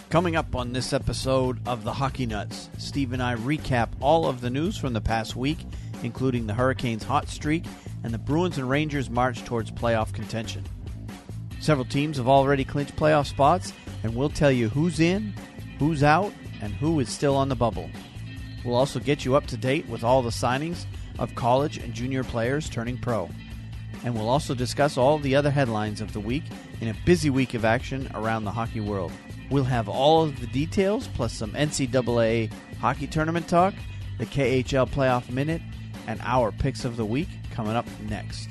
Coming up on this episode of the Hockey Nuts, Steve and I recap all of the news from the past week, including the Hurricanes' hot streak and the Bruins and Rangers' march towards playoff contention. Several teams have already clinched playoff spots, and we'll tell you who's in, who's out, and who is still on the bubble. We'll also get you up to date with all the signings of college and junior players turning pro. And we'll also discuss all the other headlines of the week in a busy week of action around the hockey world. We'll have all of the details, plus some NCAA hockey tournament talk, the KHL playoff minute, and our picks of the week coming up next.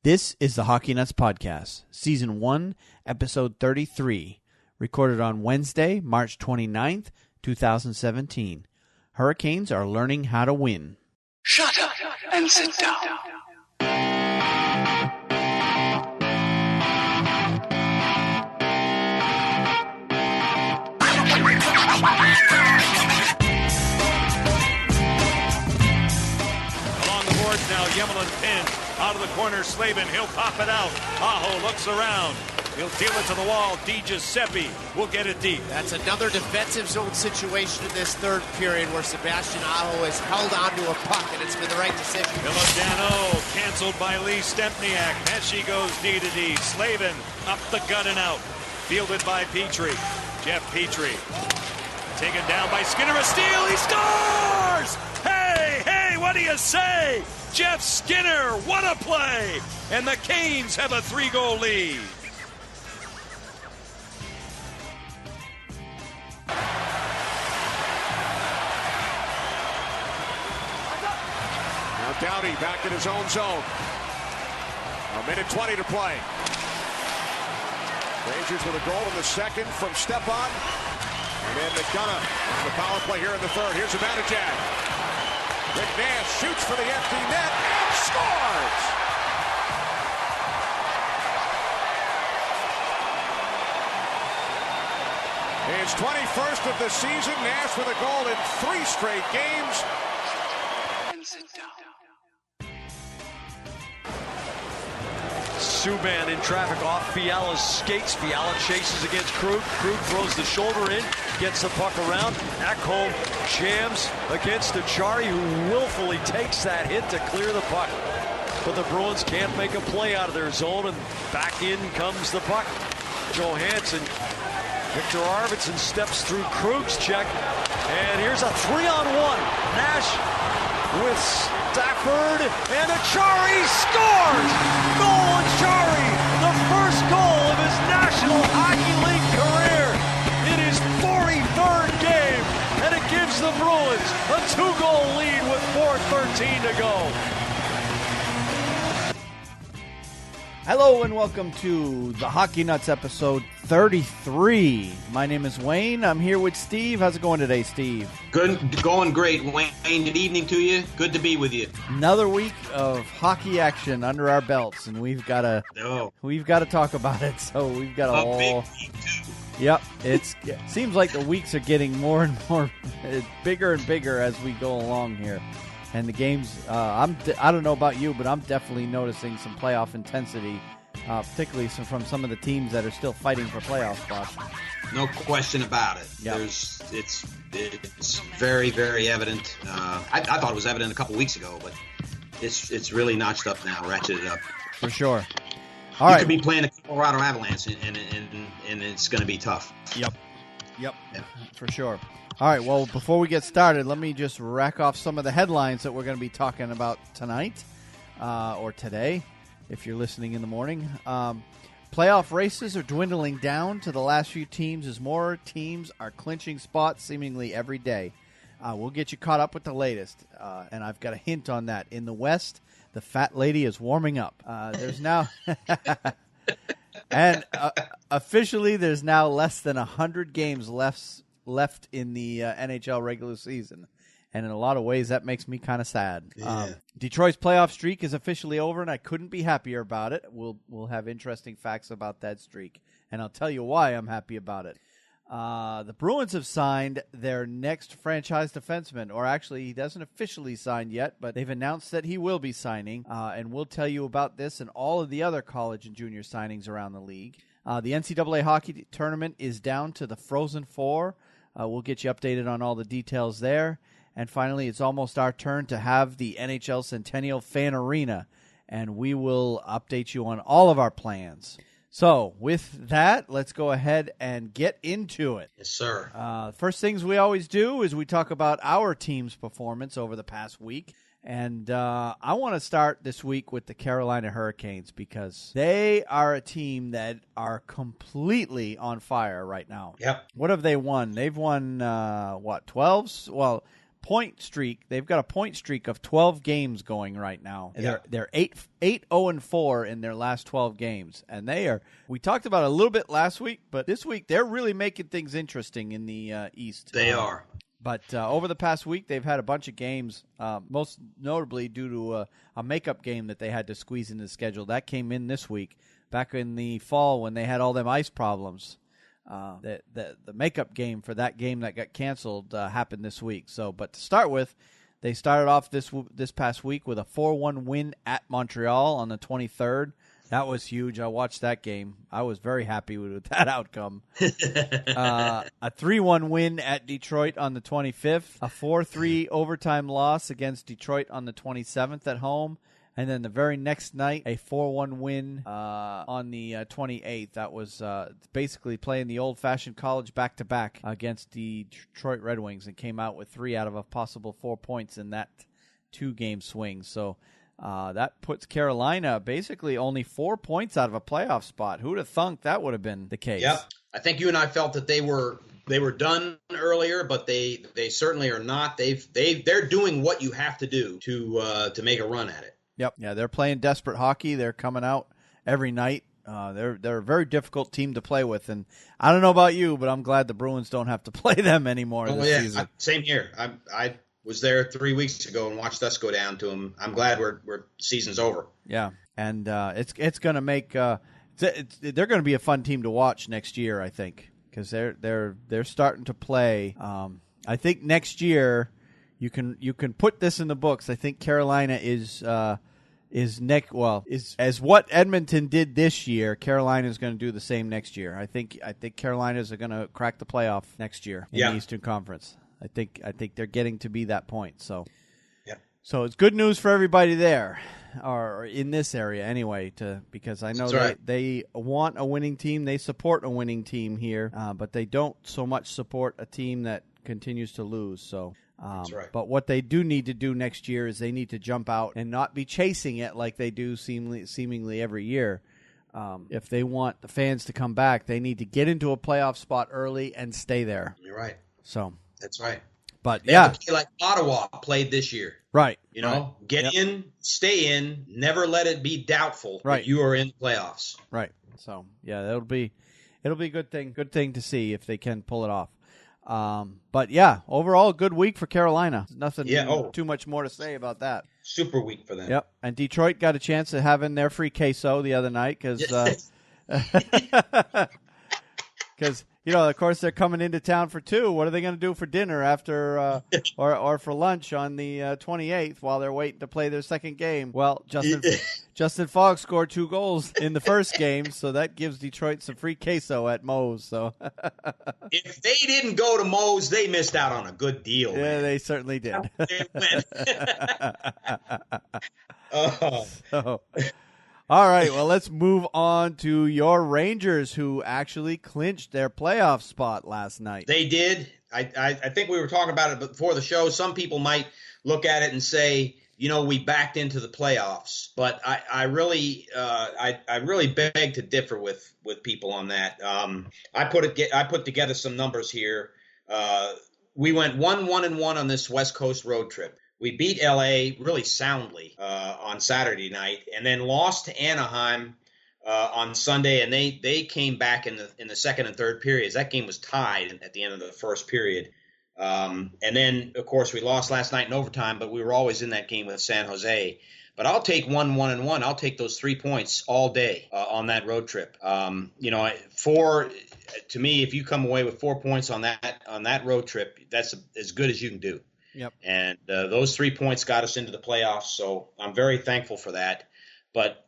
This is the Hockey Nuts Podcast, Season 1, Episode 33, recorded on Wednesday, March 29th, 2017. Hurricanes are learning how to win. Shut up and sit down. Along the boards now, Yemelin pinned. Out of the corner, Slavin, he'll pop it out. Aho looks around. He'll deal it to the wall. DiGiuseppe will get it deep. That's another defensive zone situation in this third period where Sebastian Aho has held onto a puck, and it's been the right decision. Milodano canceled by Lee Stempniak. Pesci goes D to D. Slavin up the gut and out. Fielded by Petrie. Jeff Petrie. Taken down by Skinner. A steal. He scores! Hey, what do you say? Jeff Skinner, what a play! And the Canes have a 3-goal lead. Now Doughty back in his own zone. A minute 20 to play. Rangers with a goal in the second from Stepan. And then McDonough on the power play here in the third. Here's Zibanejad. Rick Nash shoots for the empty net and scores! His 21st of the season. Nash with a goal in 3 straight games. And sit down. Subban in traffic off Fiala's skates. Fiala chases against Krug. Krug throws the shoulder in, gets the puck around. Ekholm jams against Achari, who willfully takes that hit to clear the puck. But the Bruins can't make a play out of their zone, and back in comes the puck. Johansson. Victor Arvidsson steps through Krug's check, and here's a 3-on-1. Nash with Stafford, and Achari scores! Goal Achari, the first goal of his National Hockey League career in his 43rd game, and it gives the Bruins a 2-goal lead with 4:13 to go. Hello and welcome to the Hockey Nuts episode 33. My name is Wayne. I'm here with Steve. How's it going today, Steve? Good, going great, Wayne. Good evening to you. Good to be with you. Another week of hockey action under our belts, and we've got to talk about it. So we've got a big week too. Yep, it seems like the weeks are getting more and more bigger and bigger as we go along here. And the games, I don't know about you, but I'm definitely noticing some playoff intensity, particularly from some of the teams that are still fighting for playoff spots. No question about it. Yep. It's very, very evident. I thought it was evident a couple weeks ago, but it's really notched up now, ratcheted up. For sure. All right. You could be playing the Colorado Avalanche, and it's going to be tough. Yep, for sure. All right, well, before we get started, let me just rack off some of the headlines that we're going to be talking about tonight, or today, if you're listening in the morning. Playoff races are dwindling down to the last few teams as more teams are clinching spots seemingly every day. We'll get you caught up with the latest, and I've got a hint on that. In the West, the fat lady is warming up. There's now... and officially, there's now less than 100 games left in the NHL regular season. And in a lot of ways, that makes me kind of sad. Yeah. Detroit's playoff streak is officially over, and I couldn't be happier about it. We'll have interesting facts about that streak, and I'll tell you why I'm happy about it. The Bruins have signed their next franchise defenseman, or actually he doesn't officially sign yet, but they've announced that he will be signing, and we'll tell you about this and all of the other college and junior signings around the league. The NCAA Hockey tournament is down to the Frozen Four. We'll get you updated on all the details there. And finally, it's almost our turn to have the NHL Centennial Fan Arena, and we will update you on all of our plans. So, with that, let's go ahead and get into it. Yes, sir. First things we always do is we talk about our team's performance over the past week. And I want to start this week with the Carolina Hurricanes because they are a team that are completely on fire right now. Yep. What have they won? They've won, 12? Well, point streak. They've got a point streak of 12 games going right now. Yeah. They're 8-0-4 in their last 12 games. And they are, we talked about it a little bit last week, but this week they're really making things interesting in the East. They are. But over the past week, they've had a bunch of games, most notably due to a makeup game that they had to squeeze into the schedule. That came in this week, back in the fall when they had all them ice problems. The makeup game for that game that got canceled happened this week. So, but to start with, they started off this past week with a 4-1 win at Montreal on the 23rd. That was huge. I watched that game. I was very happy with that outcome. A 3-1 win at Detroit on the 25th. A 4-3 overtime loss against Detroit on the 27th at home. And then the very next night, a 4-1 win on the 28th. That was basically playing the old-fashioned college back-to-back against the Detroit Red Wings and came out with 3 out of a possible 4 points in that 2-game swing. So that puts Carolina basically only 4 points out of a playoff spot. Who'd have thunk that would have been the case? Yep. I think you and I felt that they were done earlier, but they certainly are not. They're doing what you have to do to make a run at it. Yep. Yeah, they're playing desperate hockey. They're coming out every night. They're a very difficult team to play with, and I don't know about you, but I'm glad the Bruins don't have to play them anymore this season. Same here. I was there 3 weeks ago and watched us go down to them. I'm glad we're season's over. Yeah, and it's going to make they're going to be a fun team to watch next year, I think, because they're starting to play. I think next year you can put this in the books. I think Carolina is as what Edmonton did this year. Carolina is going to do the same next year. I think Carolinas are going to crack the playoff next year in the Eastern Conference. I think they're getting to be that point. So, so it's good news for everybody there, or in this area anyway. Because I know they want a winning team, they support a winning team here, but they don't so much support a team that continues to lose. So, but what they do need to do next year is they need to jump out and not be chasing it like they do seemingly every year. If they want the fans to come back, they need to get into a playoff spot early and stay there. You're right. So. That's right. But they have to play like Ottawa played this year. Right. You know, get in, stay in, never let it be doubtful that you are in the playoffs. Right. So, yeah, it'll be a good thing to see if they can pull it off. But yeah, overall good week for Carolina. Nothing too much more to say about that. Super week for them. Yep. And Detroit got a chance of having their free queso the other night because of course, they're coming into town for 2. What are they going to do for dinner after or for lunch on the 28th while they're waiting to play their second game? Well, Justin Fogg scored 2 goals in the first game, so that gives Detroit some free queso at Moe's. So, if they didn't go to Moe's, they missed out on a good deal. Yeah, man. They certainly did. All right, well, let's move on to your Rangers, who actually clinched their playoff spot last night. They did. I think we were talking about it before the show. Some people might look at it and say, we backed into the playoffs. But I really beg to differ with people on that. I put together some numbers here. We went 1-1-1 on this West Coast road trip. We beat L.A. really soundly on Saturday night, and then lost to Anaheim on Sunday. And they came back in the second and third periods. That game was tied at the end of the first period. And then, of course, we lost last night in overtime, but we were always in that game with San Jose. But I'll take 1-1-1. I'll take those 3 points all day on that road trip. to me, if you come away with 4 points on that road trip, that's as good as you can do. Yep. And those 3 points got us into the playoffs, so I'm very thankful for that. But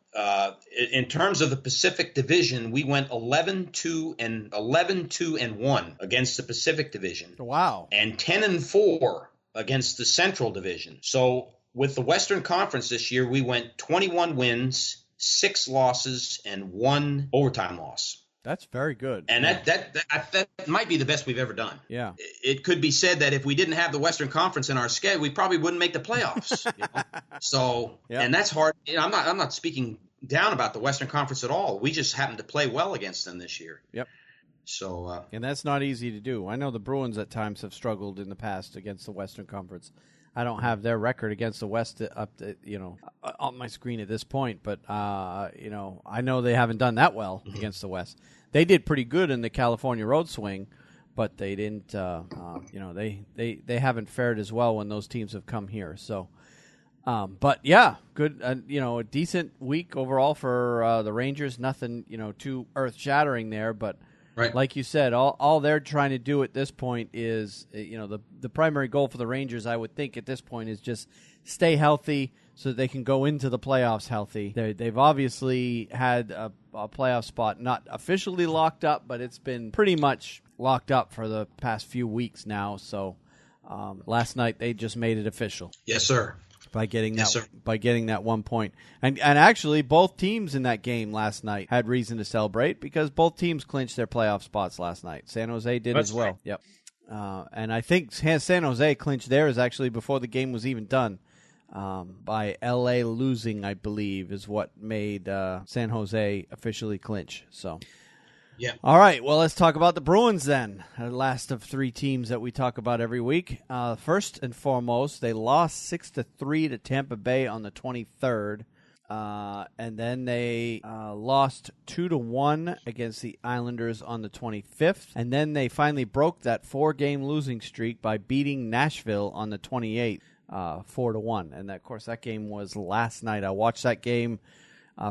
in terms of the Pacific Division, we went 11-2-1 against the Pacific Division. Wow. And 10-4 against the Central Division. So with the Western Conference this year, we went 21 wins, 6 losses, and 1 overtime loss. That's very good. And that might be the best we've ever done. Yeah. It could be said that if we didn't have the Western Conference in our schedule, we probably wouldn't make the playoffs. So, yep. And that's hard. I'm not speaking down about the Western Conference at all. We just happened to play well against them this year. Yep. So, and that's not easy to do. I know the Bruins at times have struggled in the past against the Western Conference. I don't have their record against the West up to, on my screen at this point, but I know they haven't done that well against the West. They did pretty good in the California road swing, but they didn't. They haven't fared as well when those teams have come here. So, but yeah, good. A decent week overall for the Rangers. Nothing too earth shattering there, but. Right. Like you said, all they're trying to do at this point is, the primary goal for the Rangers, I would think at this point, is just stay healthy so that they can go into the playoffs healthy. They've obviously had a playoff spot not officially locked up, but it's been pretty much locked up for the past few weeks now. So last night they just made it official. Yes, sir. By getting that 1 point. And actually, both teams in that game last night had reason to celebrate because both teams clinched their playoff spots last night. San Jose did as well. Right. Yep. And I think San Jose clinched theirs actually before the game was even done. By L.A. losing, I believe, is what made San Jose officially clinch. So. Yeah. All right. Well, let's talk about the Bruins then. The last of 3 teams that we talk about every week. First and foremost, they lost 6-3 to Tampa Bay on the 23rd, and then they lost 2-1 against the Islanders on the 25th, and then they finally broke that 4-game losing streak by beating Nashville on the 28th, 4-1. And of course, that game was last night. I watched that game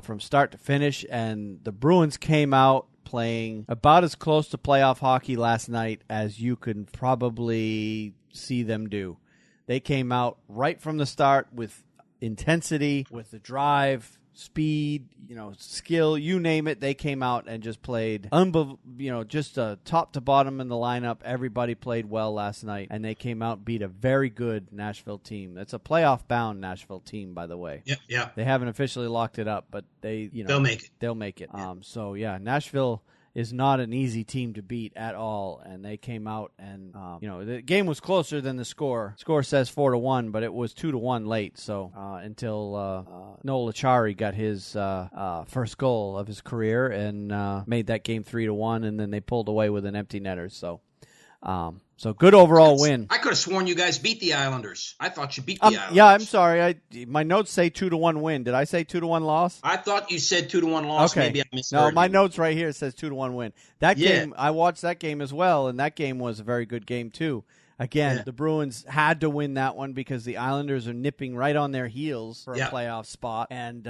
from start to finish, and the Bruins came out playing about as close to playoff hockey last night as you could probably see them do. They came out right from the start with intensity, with the drive, speed, skill, you name it. They came out and just played just top to bottom in the lineup. Everybody played well last night, and they came out and beat a very good Nashville team. That's a playoff-bound Nashville team, by the way. Yeah. They haven't officially locked it up, but they'll make it. They'll make it. Yeah. Nashville is not an easy team to beat at all, and they came out and the game was closer than the score. Score says 4-1, but it was 2-1 late. So until Noel Acciari got his first goal of his career and made that game 3-1, and then they pulled away with an empty netter. So good overall win. I could have sworn you guys beat the Islanders. I thought you beat the Islanders. Yeah, I'm sorry. My notes say 2-1 win. Did I say 2-1 loss? I thought you said 2-1 loss. Okay. Maybe I misheard. No, my notes right here says 2-1 win. That game, I watched that game as well, and that game was a very good game too. Again, the Bruins had to win that one because the Islanders are nipping right on their heels for a playoff spot, and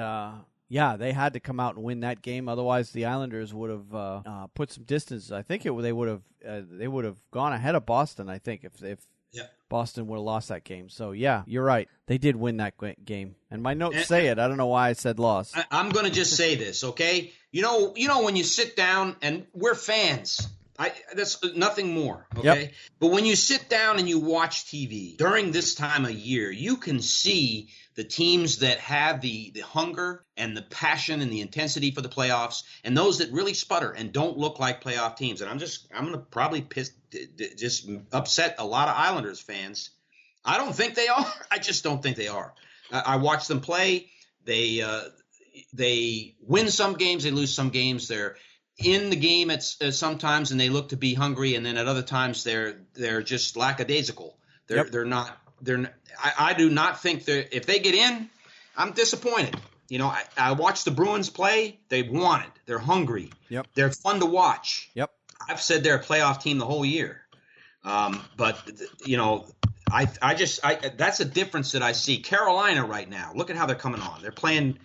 they had to come out and win that game. Otherwise, the Islanders would have put some distance. I think they would have gone ahead of Boston. I think if Boston would have lost that game. So yeah, you're right. They did win that game, and my notes say it. I don't know why I said loss. I'm going to just say this, okay? You know when you sit down, and we're fans. That's nothing more, okay? Yep. But when you sit down and you watch TV during this time of year, you can see the teams that have the hunger and the passion and the intensity for the playoffs, and those that really sputter and don't look like playoff teams. And I'm going to probably just upset a lot of Islanders fans. I don't think they are. I just don't think they are. I watch them play. They win some games. They lose some games. They're in the game at sometimes, and they look to be hungry, and then at other times they're just lackadaisical. They're not. I do not think if they get in, I'm disappointed. I watch the Bruins play. They want it. They're hungry. Yep. They're fun to watch. Yep. I've said they're a playoff team the whole year. But that's a difference that I see. Carolina right now, look at how they're coming on. They're playing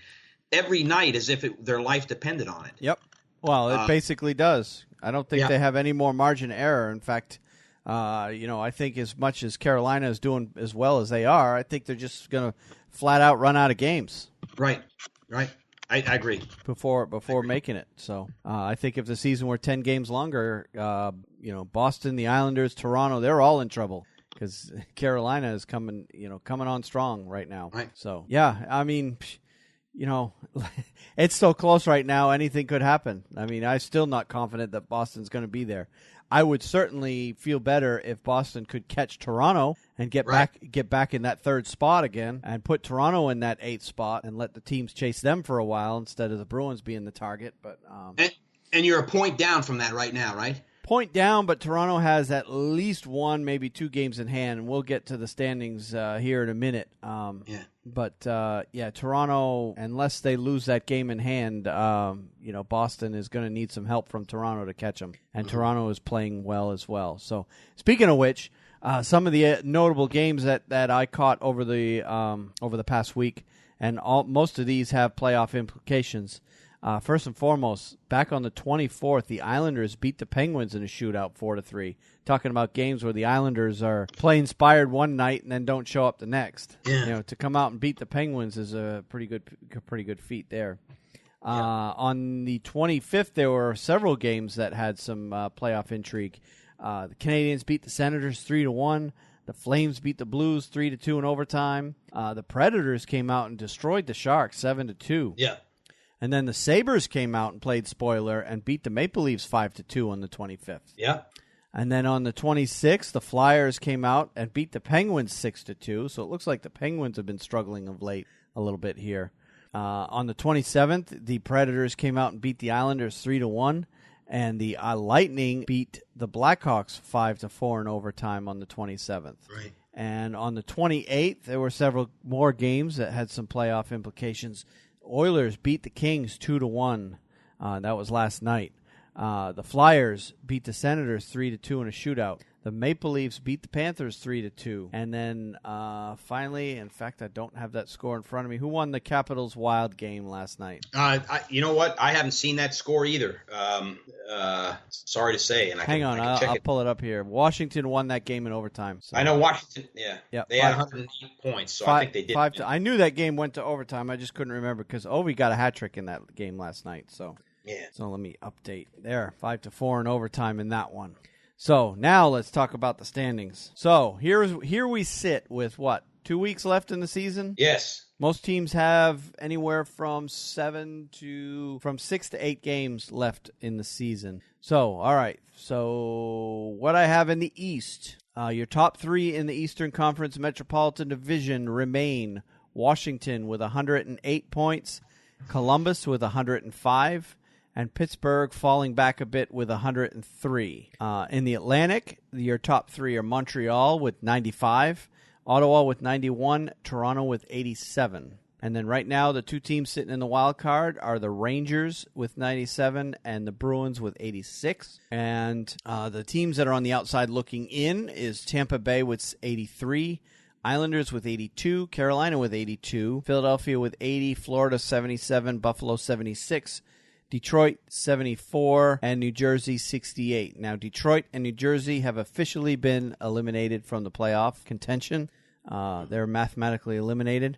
every night as if their life depended on it. Yep. Well, it basically does. I don't think they have any more margin of error. In fact, I think as much as Carolina is doing as well as they are, I think they're just going to flat out run out of games. Right. I agree. Before making it. So I think if the season were 10 games longer, Boston, the Islanders, Toronto, they're all in trouble because Carolina is coming on strong right now. Right. So, yeah, I mean, it's so close right now. Anything could happen. I mean, I'm still not confident that Boston's going to be there. I would certainly feel better if Boston could catch Toronto and get back in that third spot again and put Toronto in that 8th spot and let the teams chase them for a while instead of the Bruins being the target. But and you're a point down from that right now, right? Point down, but Toronto has at least 1, maybe 2 games in hand, and we'll get to the standings here in a minute. But Toronto, unless they lose that game in hand, Boston is going to need some help from Toronto to catch them, and Toronto is playing well as well. So, speaking of which, some of the notable games that I caught over the past week, and most of these have playoff implications. First and foremost, back on the 24th, the Islanders beat the Penguins in a shootout 4-3. Talking about games where the Islanders are play inspired one night and then don't show up the next. Yeah. To come out and beat the Penguins is a pretty good feat there. On the 25th, there were several games that had some playoff intrigue. The Canadiens beat the Senators 3-1. The Flames beat the Blues 3-2 in overtime. The Predators came out and destroyed the Sharks 7-2. Yeah. And then the Sabres came out and played spoiler and beat the Maple Leafs 5-2 on the 25th. Yeah. And then on the 26th, the Flyers came out and beat the Penguins 6-2. So it looks like the Penguins have been struggling of late a little bit here. On the 27th, the Predators came out and beat the Islanders 3-1. And the Lightning beat the Blackhawks 5-4 in overtime on the 27th. Right. And on the 28th, there were several more games that had some playoff implications. Oilers beat the Kings 2-1. That was last night. The Flyers beat the Senators 3-2 in a shootout. The Maple Leafs beat the Panthers 3-2. And then finally, in fact, I don't have that score in front of me. Who won the Capitals Wild game last night? You know what? I haven't seen that score either. Sorry to say. And Hang on, I'll pull it up here. Washington won that game in overtime. So. I know Washington. Yeah, they had 108 points, so I think they did. I knew that game went to overtime. I just couldn't remember because Ovi got a hat trick in that game last night. So let me update there. 5-4 in overtime in that one. So now let's talk about the standings. So here we sit with 2 weeks left in the season? Yes. Most teams have anywhere from 6 to 8 games left in the season. So, all right. So what I have in the East, your top 3 in the Eastern Conference Metropolitan Division remain Washington with 108 points, Columbus with 105, and Pittsburgh falling back a bit with 103. In the Atlantic, your top 3 are Montreal with 95, Ottawa with 91, Toronto with 87. And then right now, the 2 teams sitting in the wild card are the Rangers with 97 and the Bruins with 86. And the teams that are on the outside looking in is Tampa Bay with 83, Islanders with 82, Carolina with 82, Philadelphia with 80, Florida 77, Buffalo 76, Detroit 74, and New Jersey 68. Now, Detroit and New Jersey have officially been eliminated from the playoff contention. They're mathematically eliminated.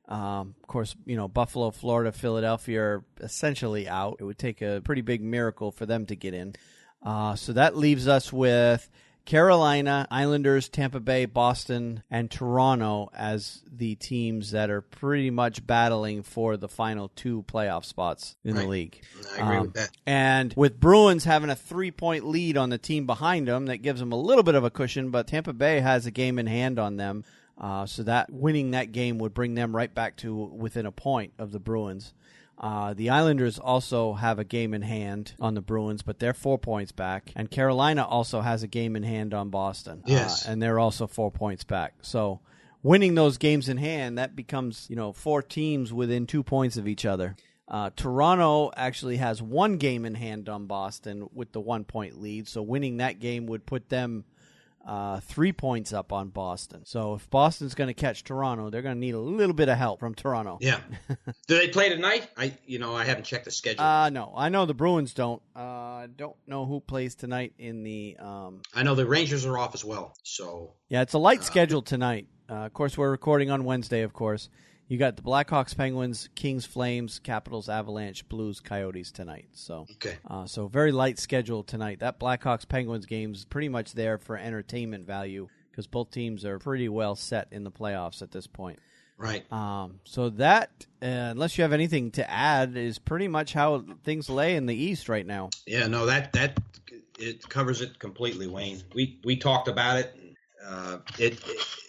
Of course, Buffalo, Florida, Philadelphia are essentially out. It would take a pretty big miracle for them to get in. So that leaves us with Carolina, Islanders, Tampa Bay, Boston, and Toronto as the teams that are pretty much battling for the final 2 playoff spots in the league. I agree with that. And with Bruins having a 3-point lead on the team behind them, that gives them a little bit of a cushion, but Tampa Bay has a game in hand on them. So that winning that game would bring them right back to within a point of the Bruins. The Islanders also have a game in hand on the Bruins, but they're 4 points back. And Carolina also has a game in hand on Boston. Yes. And they're also 4 points back. So winning those games in hand, that becomes, 4 teams within 2 points of each other. Toronto actually has 1 game in hand on Boston with the 1-point lead. So winning that game would put them 3 points up on Boston. So if Boston's going to catch Toronto, they're going to need a little bit of help from Toronto. Yeah. Do they play tonight? I haven't checked the schedule. No, I know the Bruins don't. I don't know who plays tonight in the. I know the Rangers are off as well. So yeah, it's a light schedule tonight. Of course, we're recording on Wednesday. Of course, you got the Blackhawks, Penguins, Kings, Flames, Capitals, Avalanche, Blues, Coyotes tonight. So okay. So very light schedule tonight. That Blackhawks Penguins game is pretty much there for entertainment value because both teams are pretty well set in the playoffs at this point. Right. So that, unless you have anything to add, is pretty much how things lay in the East right now. Yeah, no, that it covers it completely, Wayne. We talked about it.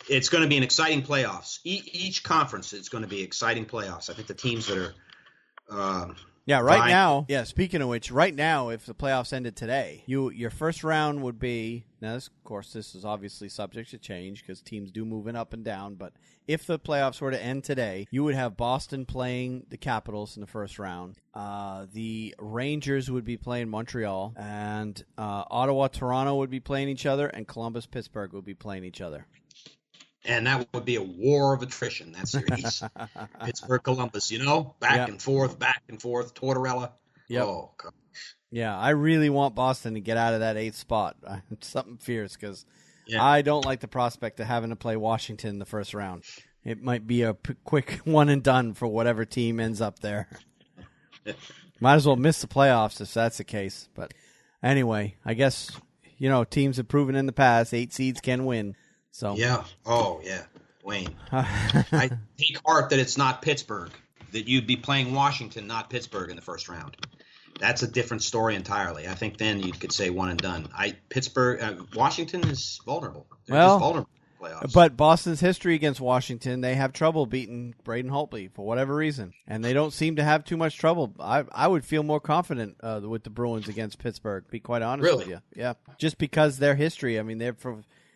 It's going to be an exciting playoffs. Each conference is going to be exciting playoffs. I think the teams that are now. Yeah, speaking of which, right now, if the playoffs ended today, your first round would be now. Of course, this is obviously subject to change because teams do move in up and down. But if the playoffs were to end today, you would have Boston playing the Capitals in the first round. The Rangers would be playing Montreal, and Ottawa, Toronto would be playing each other, and Columbus, Pittsburgh would be playing each other. And that would be a war of attrition, that series. Pittsburgh, Columbus, back and forth, Tortorella. Yep. Oh, God. Yeah, I really want Boston to get out of that 8th spot. Something fierce because I don't like the prospect of having to play Washington in the first round. It might be a quick one and done for whatever team ends up there. Might as well miss the playoffs if that's the case. But anyway, I guess, teams have proven in the past 8 seeds can win. So yeah. Oh, yeah. Wayne. I take heart that it's not Pittsburgh, that you'd be playing Washington, not Pittsburgh in the first round. That's a different story entirely. I think then you could say one and done. Washington is vulnerable. They're just vulnerable in playoffs. But Boston's history against Washington, they have trouble beating Braden Holtby for whatever reason. And they don't seem to have too much trouble. I would feel more confident with the Bruins against Pittsburgh, to be quite honest with you. Yeah. Just because their history, they're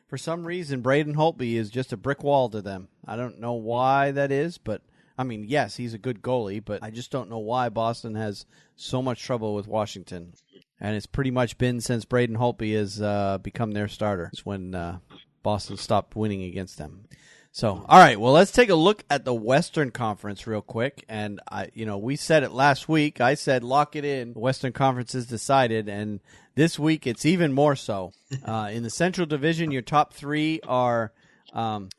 for some reason, Braden Holtby is just a brick wall to them. I don't know why that is, but, yes, he's a good goalie, but I just don't know why Boston has so much trouble with Washington. And it's pretty much been since Braden Holtby has become their starter. It's when Boston stopped winning against them. So, all right, well, let's take a look at the Western Conference real quick. And, we said it last week. I said lock it in. The Western Conference is decided, and this week it's even more so. In the Central Division, your top 3 are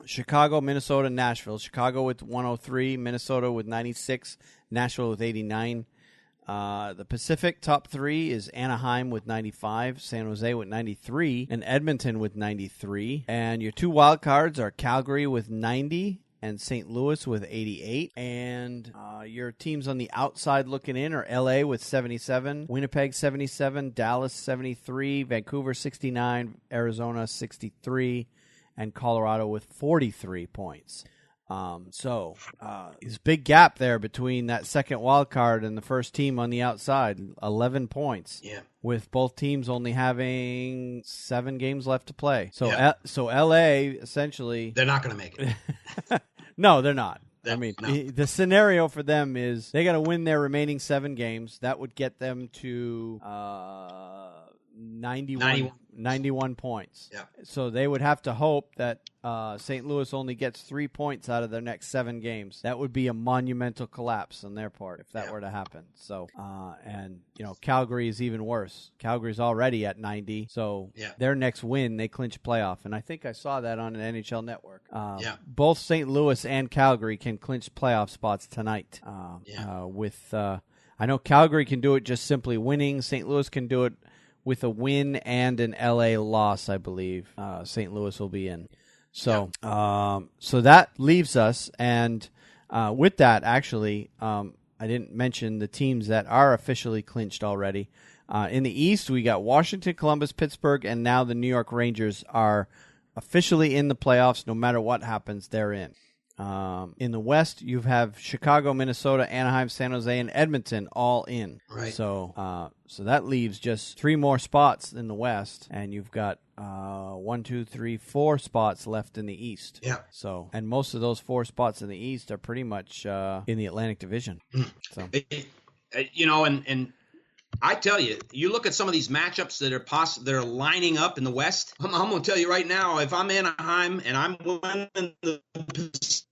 Chicago, Minnesota, Nashville. Chicago with 103, Minnesota with 96, Nashville with 89. The Pacific top 3 is Anaheim with 95, San Jose with 93, and Edmonton with 93. And your 2 wild cards are Calgary with 90 and St. Louis with 88. And your teams on the outside looking in are LA with 77, Winnipeg 77, Dallas 73, Vancouver 69, Arizona 63, and Colorado with 43 points. So there's a big gap there between that second wild card and the first team on the outside, 11 points. Yeah. With both teams only having 7 games left to play. So so LA essentially they're not going to make it. No, they're not. No. The scenario for them is they got to win their remaining 7 games. That would get them to 91 points. Yeah. So they would have to hope that St. Louis only gets 3 points out of their next 7 games. That would be a monumental collapse on their part if that were to happen. So, Calgary is even worse. Calgary's already at 90. So their next win, they clinch playoff. And I think I saw that on an NHL Network. Both St. Louis and Calgary can clinch playoff spots tonight. I know Calgary can do it just simply winning. St. Louis can do it with a win and an LA loss, I believe. St. Louis will be in. So so that leaves us, and with that, actually, I didn't mention the teams that are officially clinched already. In the East, we got Washington, Columbus, Pittsburgh, and now the New York Rangers are officially in the playoffs. No matter what happens, they're in. In the West, you have Chicago, Minnesota, Anaheim, San Jose, and Edmonton all in. Right. So that leaves just 3 more spots in the West, and you've got 4 spots left in the East. Yeah. So, and most of those 4 spots in the East are pretty much in the Atlantic Division. So, and I tell you, you look at some of these matchups that are lining up in the West. I'm going to tell you right now, if I'm Anaheim and I'm winning the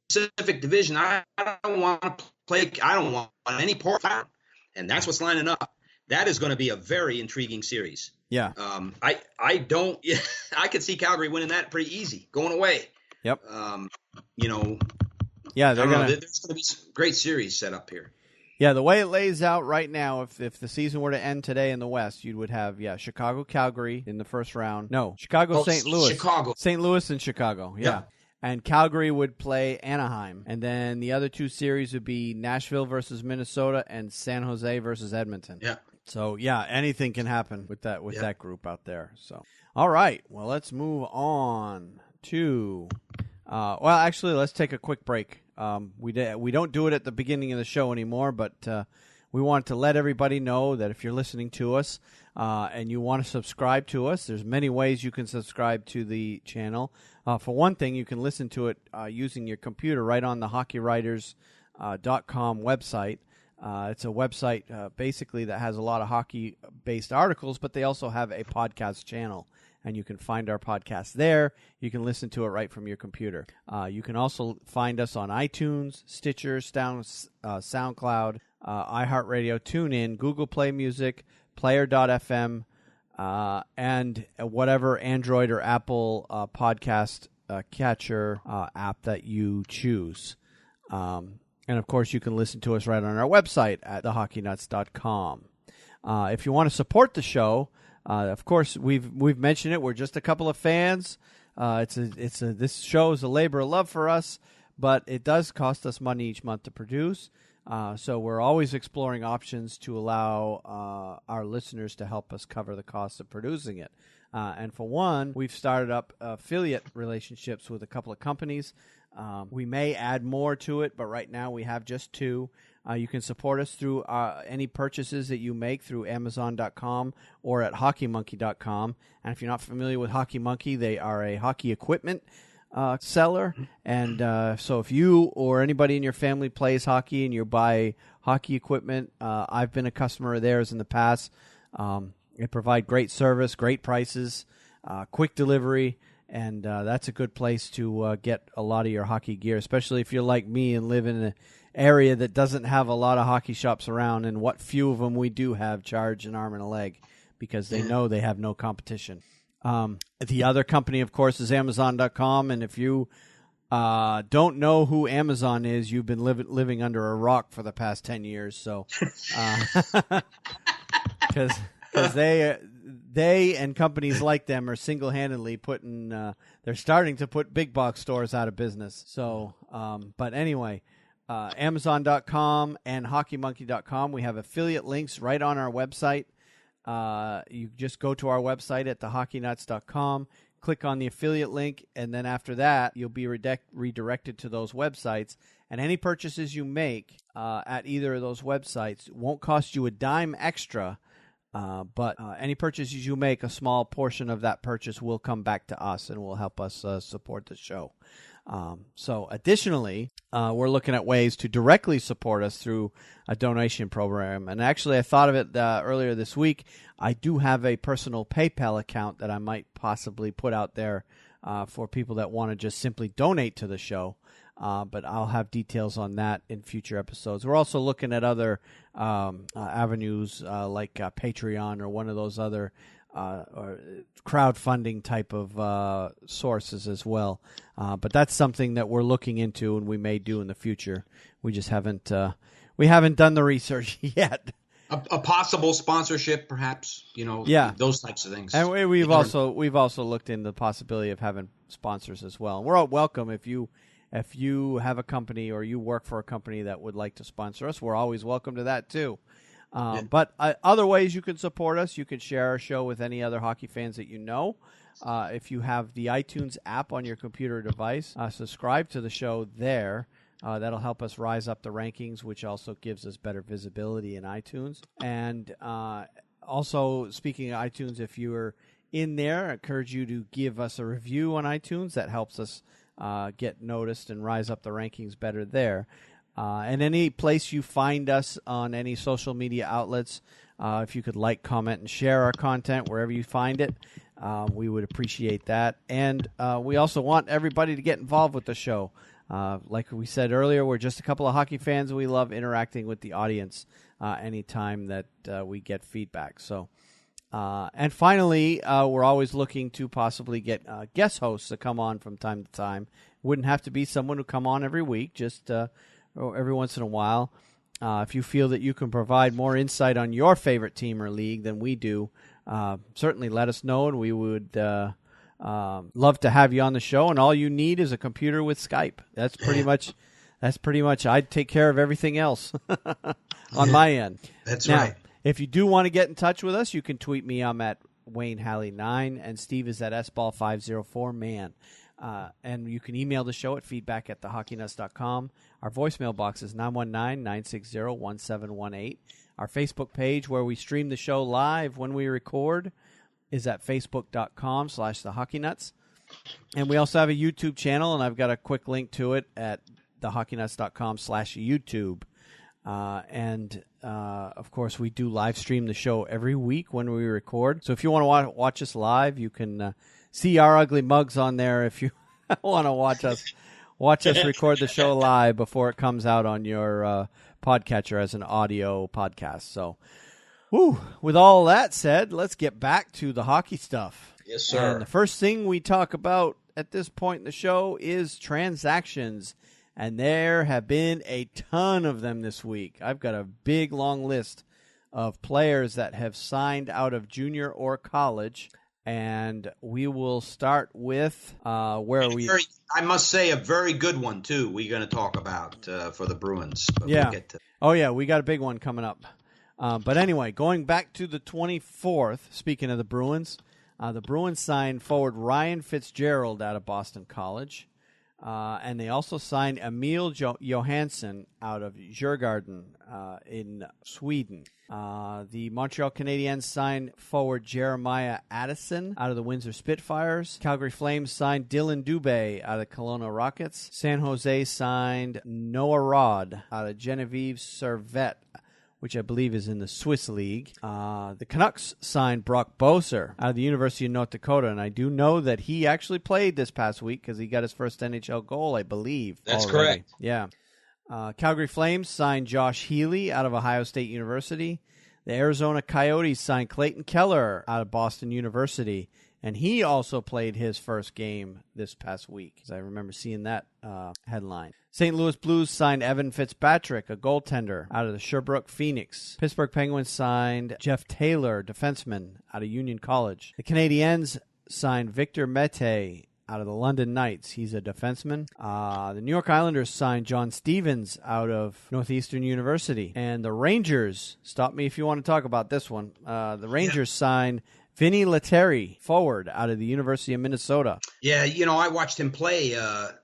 Pacific Division, I don't want to play. I don't want any part of it. And that's what's lining up. That is going to be a very intriguing series. Yeah. I don't. I could see Calgary winning that pretty easy, going away. Yep. Yeah, there's going to be some great series set up here. Yeah, the way it lays out right now, if the season were to end today in the West, you would have, Chicago, Calgary in the first round. No, Chicago, St. Louis. Chicago. St. Louis and Chicago, yeah. And Calgary would play Anaheim. And then the other two series would be Nashville versus Minnesota and San Jose versus Edmonton. Yeah. So, anything can happen with that group out there. So, all right. Well, let's move on to actually, let's take a quick break. We don't do it at the beginning of the show anymore, but we want to let everybody know that if you're listening to us and you want to subscribe to us, there's many ways you can subscribe to the channel. For one thing, you can listen to it using your computer right on the hockeywriters.com website. It's a website basically that has a lot of hockey-based articles, but they also have a podcast channel. And you can find our podcast there. You can listen to it right from your computer. You can also find us on iTunes, Stitcher, SoundCloud, iHeartRadio, TuneIn, Google Play Music, Player.fm, and whatever Android or Apple podcast catcher app that you choose. And, of course, you can listen to us right on our website at thehockeynuts.com. If you want to support the show, of course, we've mentioned it. We're just a couple of fans. This show is a labor of love for us, but it does cost us money each month to produce. So we're always exploring options to allow our listeners to help us cover the costs of producing it. And for one, we've started up affiliate relationships with a couple of companies. We may add more to it, but right now we have just two. You can support us through any purchases that you make through Amazon.com or at HockeyMonkey.com. And if you're not familiar with Hockey Monkey, they are a hockey equipment seller. And so if you or anybody in your family plays hockey and you buy hockey equipment, I've been a customer of theirs in the past. They provide great service, great prices, quick delivery. And that's a good place to get a lot of your hockey gear, especially if you're like me and live in an area that doesn't have a lot of hockey shops around. And what few of them we do have charge an arm and a leg because they know they have no competition. The other company, of course, is Amazon.com. And if you don't know who Amazon is, you've been living under a rock for the past 10 years. So, because they and companies like them are single-handedly they're starting to put big box stores out of business. So, but anyway, Amazon.com and HockeyMonkey.com, we have affiliate links right on our website. You just go to our website at thehockeynuts.com, click on the affiliate link, and then after that, you'll be redirected to those websites. And any purchases you make at either of those websites won't cost you a dime extra. But any purchases you make, a small portion of that purchase will come back to us and will help us support the show. So additionally, we're looking at ways to directly support us through a donation program. And actually, I thought of it earlier this week. I do have a personal PayPal account that I might possibly put out there for people that want to just simply donate to the show. But I'll have details on that in future episodes. We're also looking at other avenues like Patreon or one of those other or crowdfunding type of sources as well. But that's something that we're looking into and we may do in the future. We just haven't done the research yet. A possible sponsorship, perhaps, those types of things. And we've also looked into the possibility of having sponsors as well. And we're all welcome if you have a company or you work for a company that would like to sponsor us. We're always welcome to that too. But other ways you can support us, you can share our show with any other hockey fans that you know. If you have the iTunes app on your computer device, subscribe to the show there. That'll help us rise up the rankings, which also gives us better visibility in iTunes. And also, speaking of iTunes, if you're in there, I encourage you to give us a review on iTunes. That helps us get noticed and rise up the rankings better there. And any place you find us on any social media outlets, If you could like, comment, and share our content wherever you find it, we would appreciate that. And we also want everybody to get involved with the show. Like we said earlier, we're just a couple of hockey fans, and we love interacting with the audience anytime that we get feedback. So, and finally, we're always looking to possibly get guest hosts to come on from time to time. Wouldn't have to be someone who come on every week, just every once in a while. If you feel that you can provide more insight on your favorite team or league than we do, certainly let us know, and we would love to have you on the show. And all you need is a computer with Skype. That's pretty much. I'd take care of everything else on my end. That's now, right. If you do want to get in touch with us, you can tweet me. I'm at Wayne Halley 9, and Steve is at sball504man. And you can email the show at feedback@thehockeynuts.com. Our voicemail box is 919-960-1718. Our Facebook page, where we stream the show live when we record, is at facebook.com/thehockeynuts. And we also have a YouTube channel, and I've got a quick link to it at thehockeynuts.com/YouTube. Of course, we do live stream the show every week when we record. So if you want to watch us live, you can see our ugly mugs on there if you want to watch us record the show live before it comes out on your podcatcher as an audio podcast. So, with all that said, let's get back to the hockey stuff. Yes, sir. And the first thing we talk about at this point in the show is transactions. And there have been a ton of them this week. I've got a big, long list of players that have signed out of junior or college. And we will start with I must say, a very good one, too, we're going to talk about for the Bruins. Yeah. We got a big one coming up. But anyway, going back to the 24th, speaking of the Bruins signed forward Ryan Fitzgerald out of Boston College. And they also signed Emil Johansson out of Djurgården in Sweden. The Montreal Canadiens signed forward Jeremiah Addison out of the Windsor Spitfires. Calgary Flames signed Dylan Dubé out of the Kelowna Rockets. San Jose signed Noah Rod out of Genevieve Servette, which I believe is in the Swiss League. The Canucks signed Brock Boeser out of the University of North Dakota, and I do know that he actually played this past week because he got his first NHL goal, I believe. That's already. correct. Yeah. Calgary Flames signed Josh Healy out of Ohio State University. The Arizona Coyotes signed Clayton Keller out of Boston University, and he also played his first game this past week, because I remember seeing that headline. St. Louis Blues signed Evan Fitzpatrick, a goaltender, out of the Sherbrooke Phoenix. Pittsburgh Penguins signed Jeff Taylor, defenseman, out of Union College. The Canadiens signed Victor Mete out of the London Knights. He's a defenseman. The New York Islanders signed John Stevens out of Northeastern University. And the Rangers, stop me if you want to talk about this one, the Rangers signed Vinny Lettieri, forward, out of the University of Minnesota. Yeah, I watched him play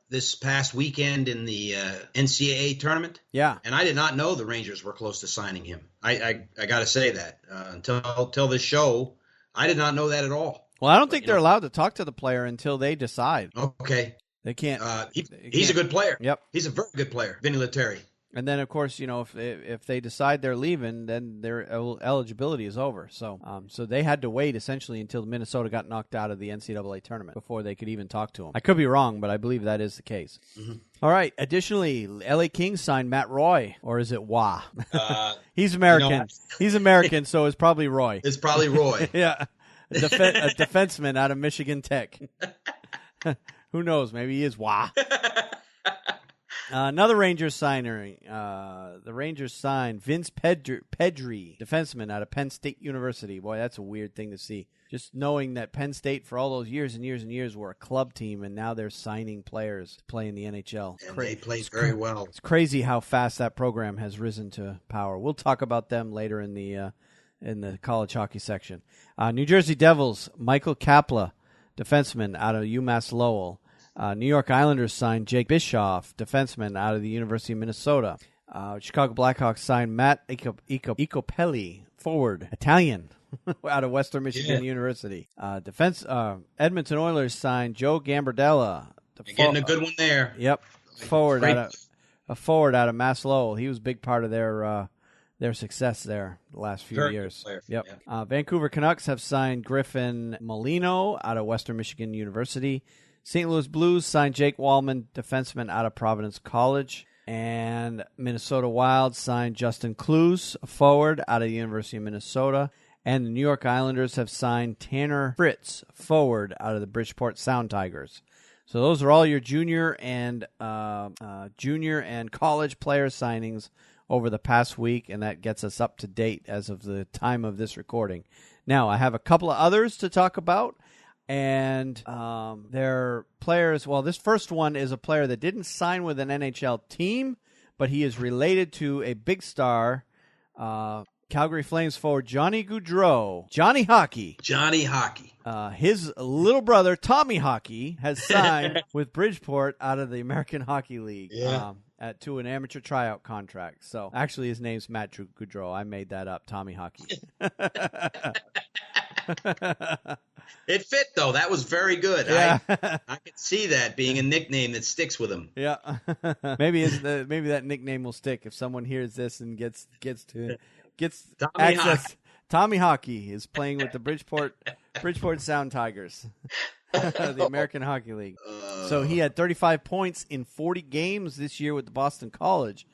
this past weekend in the NCAA tournament. Yeah. And I did not know the Rangers were close to signing him. I got to say that. Until this show, I did not know that at all. Well, I don't think they're allowed to talk to the player until they decide. Okay. They can't. He's a good player. Yep. He's a very good player, Vinny Lettieri. And then, of course, if they decide they're leaving, then their eligibility is over. So so they had to wait essentially until Minnesota got knocked out of the NCAA tournament before they could even talk to him. I could be wrong, but I believe that is the case. Mm-hmm. All right. Additionally, LA Kings signed Matt Roy, or is it Wah? He's American. He's American, so it's probably Roy. It's probably Roy. Yeah. A defenseman out of Michigan Tech. Who knows? Maybe he is Wah. Another Rangers signer. The Rangers signed Vince Pedri, defenseman out of Penn State University. Boy, that's a weird thing to see. Just knowing that Penn State, for all those years and years and years, were a club team, and now they're signing players to play in the NHL. And they played very well. It's crazy how fast that program has risen to power. We'll talk about them later in the college hockey section. New Jersey Devils, Michael Kapla, defenseman out of UMass Lowell. New York Islanders signed Jake Bischoff, defenseman out of the University of Minnesota. Chicago Blackhawks signed Matt Icopelli, forward, Italian, out of Western Michigan University. Edmonton Oilers signed Joe Gambardella. Getting a good one there. Yep, forward out of Mass Lowell. He was a big part of their their success there the last few Very years. good player. Yep. Yeah. Vancouver Canucks have signed Griffin Molino out of Western Michigan University. St. Louis Blues signed Jake Wallman, defenseman out of Providence College. And Minnesota Wild signed Justin Kluse, a forward out of the University of Minnesota. And the New York Islanders have signed Tanner Fritz, forward out of the Bridgeport Sound Tigers. So those are all your junior and college player signings over the past week, and that gets us up to date as of the time of this recording. Now, I have a couple of others to talk about. And they're players. Well, this first one is a player that didn't sign with an NHL team, but he is related to a big star, Calgary Flames forward Johnny Gaudreau. Johnny Hockey. Johnny Hockey. His little brother, Tommy Hockey, has signed with Bridgeport out of the American Hockey League to an amateur tryout contract. So, actually, his name's Matt Gaudreau. I made that up, Tommy Hockey. It fit, though. That was very good. Yeah. I could see that being a nickname that sticks with him. Yeah. maybe that nickname will stick if someone hears this and gets Tommy access. Hockey. Tommy Hockey is playing with the Bridgeport Sound Tigers, the American Hockey League. So he had 35 points in 40 games this year with the Boston College,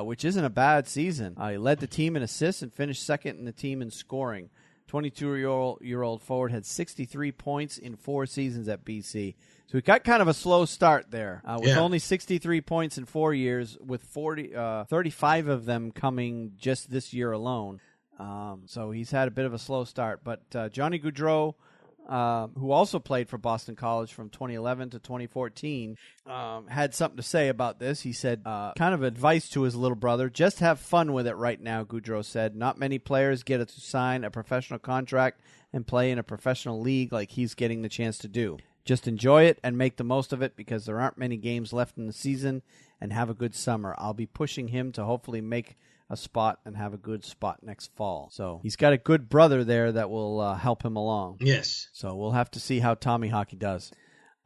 which isn't a bad season. He led the team in assists and finished second in the team in scoring. 22-year-old forward had 63 points in 4 seasons at BC. So he got kind of a slow start there with only 63 points in 4 years, with 35 of them coming just this year alone. So he's had a bit of a slow start. But Johnny Gaudreau, who also played for Boston College from 2011 to 2014, had something to say about this. He said, kind of advice to his little brother, just have fun with it right now, Gaudreau said. Not many players get to sign a professional contract and play in a professional league like he's getting the chance to do. Just enjoy it and make the most of it because there aren't many games left in the season, and have a good summer. I'll be pushing him to hopefully make a spot and have a good spot next fall. So he's got a good brother there that will help him along. Yes. So we'll have to see how Tommy Hockey does.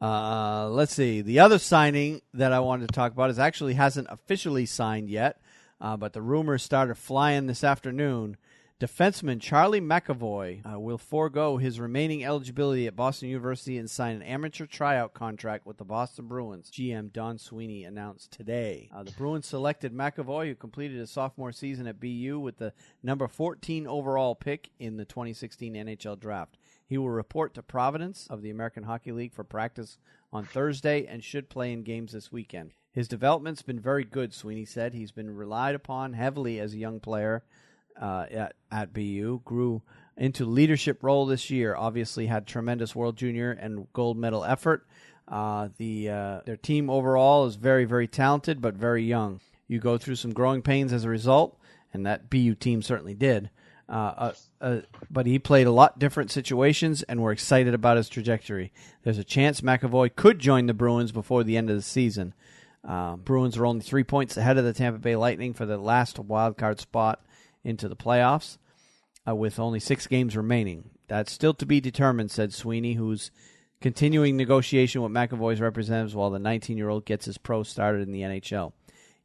Let's see. The other signing that I wanted to talk about actually hasn't officially signed yet, but the rumors started flying this afternoon. Defenseman Charlie McAvoy will forego his remaining eligibility at Boston University and sign an amateur tryout contract with the Boston Bruins. GM Don Sweeney announced today. The Bruins selected McAvoy, who completed his sophomore season at BU with the number 14 overall pick in the 2016 NHL Draft. He will report to Providence of the American Hockey League for practice on Thursday and should play in games this weekend. His development's been very good, Sweeney said. He's been relied upon heavily as a young player at BU, grew into leadership role this year, obviously had tremendous World Junior and gold medal effort. Their team overall is very, very talented, but very young. You go through some growing pains as a result, and that BU team certainly did. But he played a lot different situations, and we're excited about his trajectory. There's a chance McAvoy could join the Bruins before the end of the season. Bruins are only 3 points ahead of the Tampa Bay Lightning for the last wildcard spot into the playoffs, with only 6 games remaining. That's still to be determined, said Sweeney, who's continuing negotiation with McAvoy's representatives while the 19-year-old gets his pro started in the NHL.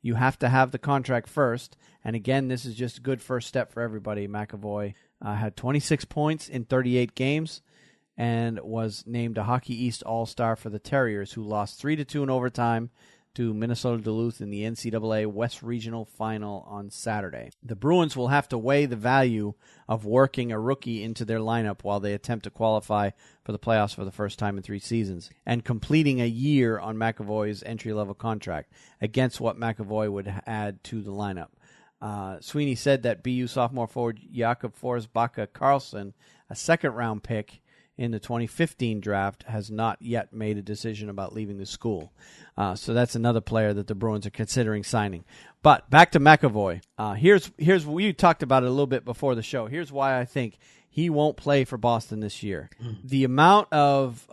You have to have the contract first, and again, this is just a good first step for everybody. McAvoy had 26 points in 38 games and was named a Hockey East All-Star for the Terriers, who lost 3-2 in overtime to Minnesota Duluth in the NCAA West Regional Final on Saturday. The Bruins will have to weigh the value of working a rookie into their lineup while they attempt to qualify for the playoffs for the first time in 3 seasons, and completing a year on McAvoy's entry-level contract against what McAvoy would add to the lineup. Sweeney said that BU sophomore forward Jakob Forsbacka-Karlsson, a second-round pick in the 2015 draft, has not yet made a decision about leaving the school. So that's another player that the Bruins are considering signing. But back to McAvoy. Here's we talked about it a little bit before the show. Here's why I think he won't play for Boston this year. The amount of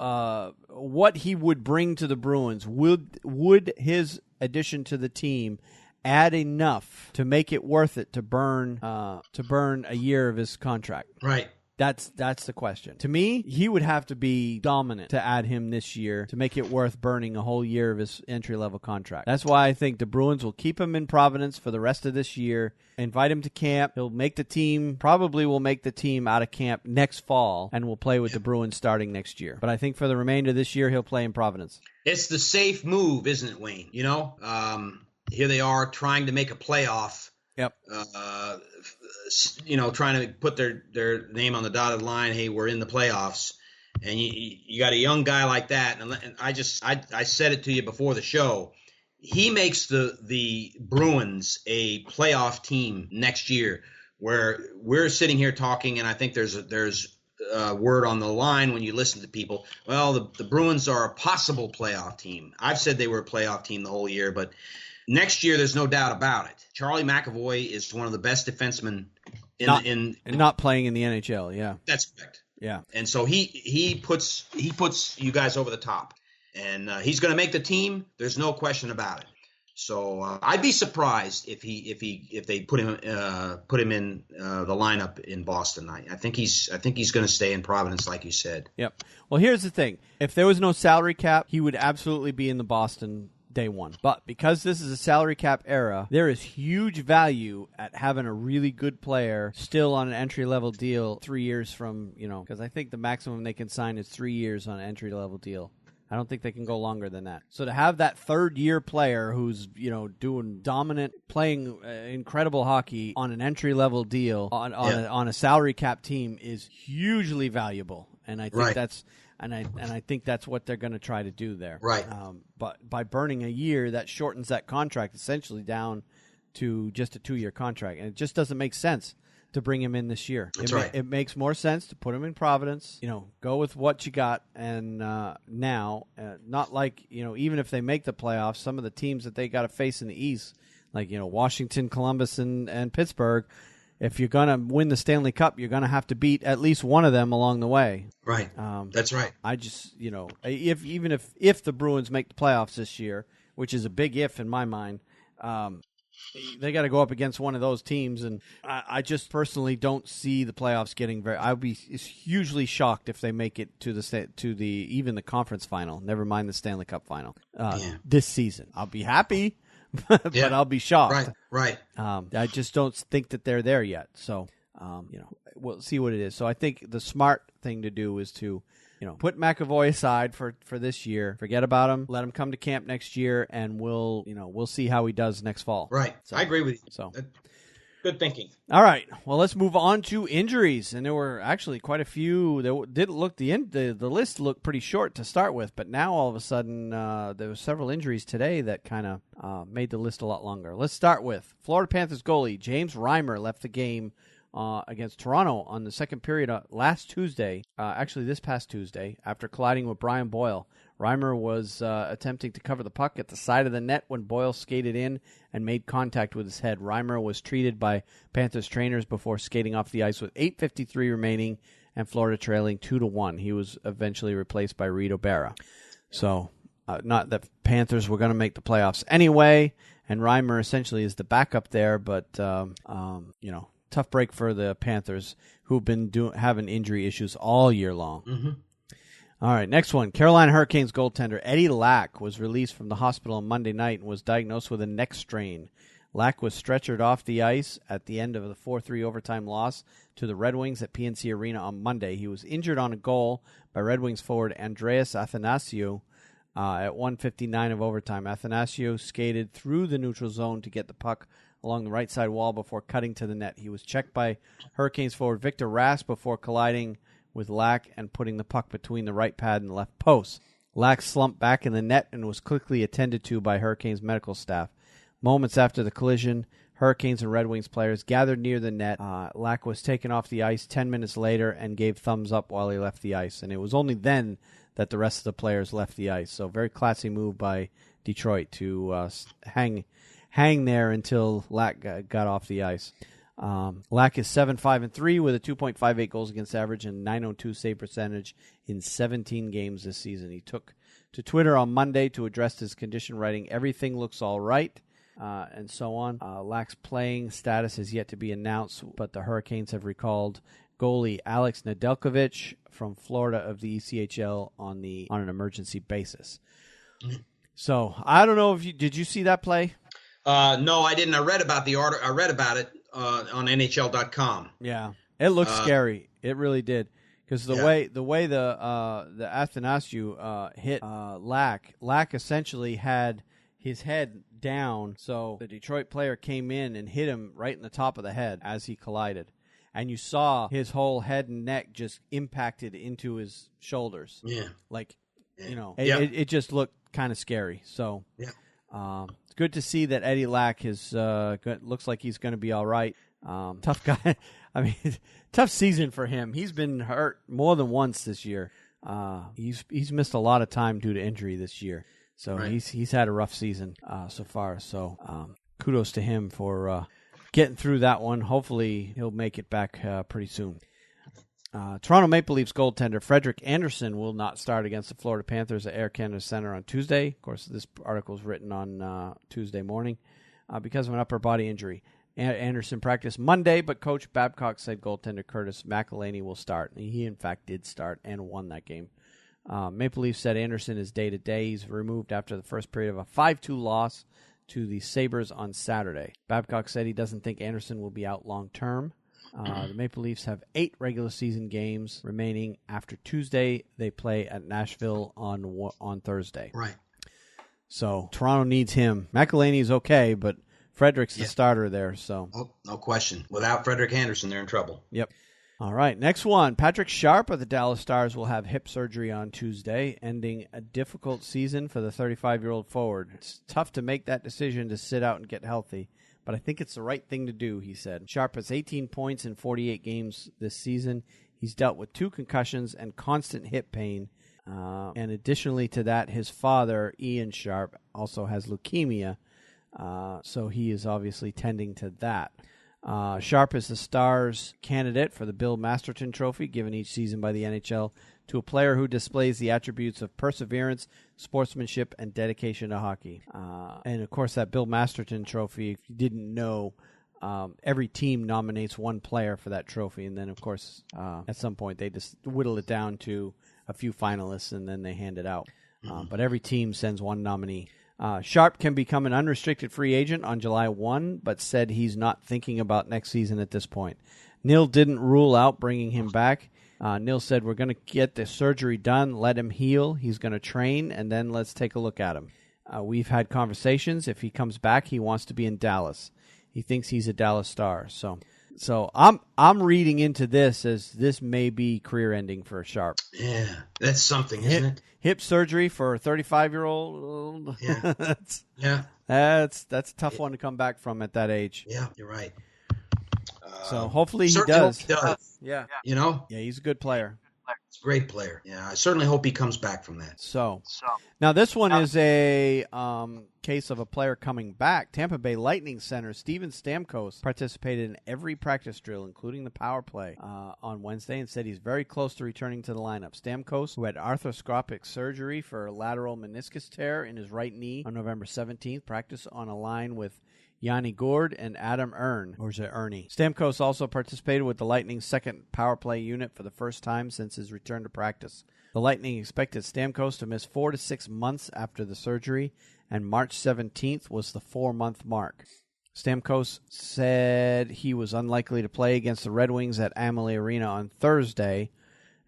what he would bring to the Bruins, would his addition to the team add enough to make it worth it to burn a year of his contract? Right. That's the question. To me, he would have to be dominant to add him this year to make it worth burning a whole year of his entry-level contract. That's why I think the Bruins will keep him in Providence for the rest of this year, invite him to camp. He'll make the team, probably will make the team out of camp next fall, and will play with the Bruins starting next year. But I think for the remainder of this year, he'll play in Providence. It's the safe move, isn't it, Wayne? You know, here they are trying to make a playoff. Yep. You know, trying to put their name on the dotted line. Hey, we're in the playoffs, and you got a young guy like that. And I said it to you before the show. He makes the Bruins a playoff team next year. Where we're sitting here talking, and I think there's word on the line when you listen to people. Well, the Bruins are a possible playoff team. I've said they were a playoff team the whole year, but next year there's no doubt about it. Charlie McAvoy is one of the best defensemen not playing in the NHL. Yeah, that's correct. Yeah, and so he puts you guys over the top, and he's going to make the team. There's no question about it. So I'd be surprised if they put him in the lineup in Boston. I think he's going to stay in Providence, like you said. Yep. Well, here's the thing: if there was no salary cap, he would absolutely be in the Boston day one. But because this is a salary cap era, there is huge value at having a really good player still on an entry-level deal 3 years from, because I think the maximum they can sign is 3 years on an entry-level deal. I don't think they can go longer than that. So to have that third-year player who's, doing dominant, playing incredible hockey on an entry-level deal on a salary cap team is hugely valuable. And I think that's... And I think that's what they're going to try to do there. Right. But by burning a year, that shortens that contract essentially down to just a 2-year contract. And it just doesn't make sense to bring him in this year. That's right. It makes more sense to put him in Providence, go with what you got. And now, not like, even if they make the playoffs, some of the teams that they got to face in the East, like, Washington, Columbus, and Pittsburgh, if you're going to win the Stanley Cup, you're going to have to beat at least one of them along the way. Right. That's right. I just, if the Bruins make the playoffs this year, which is a big if in my mind, they got to go up against one of those teams, and I just personally don't see the playoffs getting I would be hugely shocked if they make it to even the conference final. Never mind the Stanley Cup final this season. I'll be happy. But I'll be shocked. Right. I just don't think that they're there yet. So, we'll see what it is. So I think the smart thing to do is to, put McAvoy aside for this year. Forget about him. Let him come to camp next year, and we'll see how he does next fall. Right. So, I agree with you. So. Good thinking. All right. Well, let's move on to injuries, and there were actually quite a few. The list looked pretty short to start with, but now all of a sudden there were several injuries today that kind of made the list a lot longer. Let's start with Florida Panthers goalie James Reimer left the game against Toronto on the second period last Tuesday. Actually, this past Tuesday, after colliding with Brian Boyle. Reimer was attempting to cover the puck at the side of the net when Boyle skated in and made contact with his head. Reimer was treated by Panthers trainers before skating off the ice with 8:53 remaining and Florida trailing 2-1. He was eventually replaced by Reed O'Bara. So, not that Panthers were going to make the playoffs anyway, and Reimer essentially is the backup there, but, tough break for the Panthers, who've been having injury issues all year long. Mm-hmm. All right, next one. Carolina Hurricanes goaltender Eddie Lack was released from the hospital on Monday night and was diagnosed with a neck strain. Lack was stretchered off the ice at the end of the 4-3 overtime loss to the Red Wings at PNC Arena on Monday. He was injured on a goal by Red Wings forward Andreas Athanasiou at 1:59 of overtime. Athanasiou skated through the neutral zone to get the puck along the right side wall before cutting to the net. He was checked by Hurricanes forward Victor Rask before colliding with Lack and putting the puck between the right pad and the left post. Lack slumped back in the net and was quickly attended to by Hurricanes medical staff. Moments after the collision, Hurricanes and Red Wings players gathered near the net. Lack was taken off the ice 10 minutes later and gave thumbs up while he left the ice. And it was only then that the rest of the players left the ice. So very classy move by Detroit to hang there until Lack got off the ice. Lack is 7-5-3 with a 2.58 goals against average and 902 save percentage in 17 games this season. He took to Twitter on Monday to address his condition, writing, "Everything looks all right," and so on. Lack's playing status is yet to be announced, but the Hurricanes have recalled goalie Alex Nedeljkovic from Florida of the ECHL on an emergency basis. So I don't know if did you see that play? No, I didn't. I read about the order. I read about it on NHL.com. Yeah, it looked scary. It really did. Because the way the Athanasiou hit Lack essentially had his head down, so the Detroit player came in and hit him right in the top of the head as he collided. And you saw his whole head and neck just impacted into his shoulders. Yeah. It just looked kind of scary. So it's good to see that Eddie Lack looks like he's going to be all right. Tough guy. I mean, tough season for him. He's been hurt more than once this year. He's missed a lot of time due to injury this year. So he's had a rough season so far. So kudos to him for getting through that one. Hopefully he'll make it back pretty soon. Toronto Maple Leafs goaltender Frederik Andersen will not start against the Florida Panthers at Air Canada Center on Tuesday. Of course, this article is written on Tuesday morning because of an upper body injury. Anderson practiced Monday, but Coach Babcock said goaltender Curtis McElhinney will start. He, in fact, did start and won that game. Maple Leafs said Anderson is day-to-day. He's removed after the first period of a 5-2 loss to the Sabres on Saturday. Babcock said he doesn't think Anderson will be out long-term. The Maple Leafs have 8 regular season games remaining. After Tuesday, they play at Nashville on Thursday. Right. So Toronto needs him. McElhinney's okay, but Frederic's the starter there. So no question. Without Frederik Andersen, they're in trouble. Yep. All right, next one. Patrick Sharp of the Dallas Stars will have hip surgery on Tuesday, ending a difficult season for the 35-year-old forward. It's tough to make that decision to sit out and get healthy, but I think it's the right thing to do, he said. Sharp has 18 points in 48 games this season. He's dealt with 2 concussions and constant hip pain. And additionally to that, his father, Ian Sharp, also has leukemia, so he is obviously tending to that. Sharp is the Stars' candidate for the Bill Masterton Trophy, given each season by the NHL to a player who displays the attributes of perseverance, sportsmanship, and dedication to hockey. And, of course, that Bill Masterton Trophy, if you didn't know, every team nominates one player for that trophy. And then, of course, at some point they just whittle it down to a few finalists, and then they hand it out. But every team sends one nominee. Sharp can become an unrestricted free agent on July 1, but said he's not thinking about next season at this point. Nil didn't rule out bringing him back. Nil said, we're going to get the surgery done, let him heal, he's going to train, and then let's take a look at him. We've had conversations. If he comes back, he wants to be in Dallas. He thinks he's a Dallas Star. So I'm reading into this as this may be career-ending for Sharp. Yeah, that's something, isn't it? Hip surgery for a 35-year-old. Yeah. That's a tough one to come back from at that age. Yeah, you're right. So hopefully he certainly does. Hope he does. Yeah. You know? Yeah, he's a good player. He's a great player. Yeah, I certainly hope he comes back from that. So now this one is a case of a player coming back. Tampa Bay Lightning center Steven Stamkos participated in every practice drill, including the power play, on Wednesday, and said he's very close to returning to the lineup. Stamkos, who had arthroscopic surgery for a lateral meniscus tear in his right knee on November 17th, practiced on a line with Yanni Gourde and Adam Erne, or is it Ernie? Stamkos also participated with the Lightning's second power play unit for the first time since his return to practice. The Lightning expected Stamkos to miss 4 to 6 months after the surgery, and March 17th was the 4-month mark. Stamkos said he was unlikely to play against the Red Wings at Amalie Arena on Thursday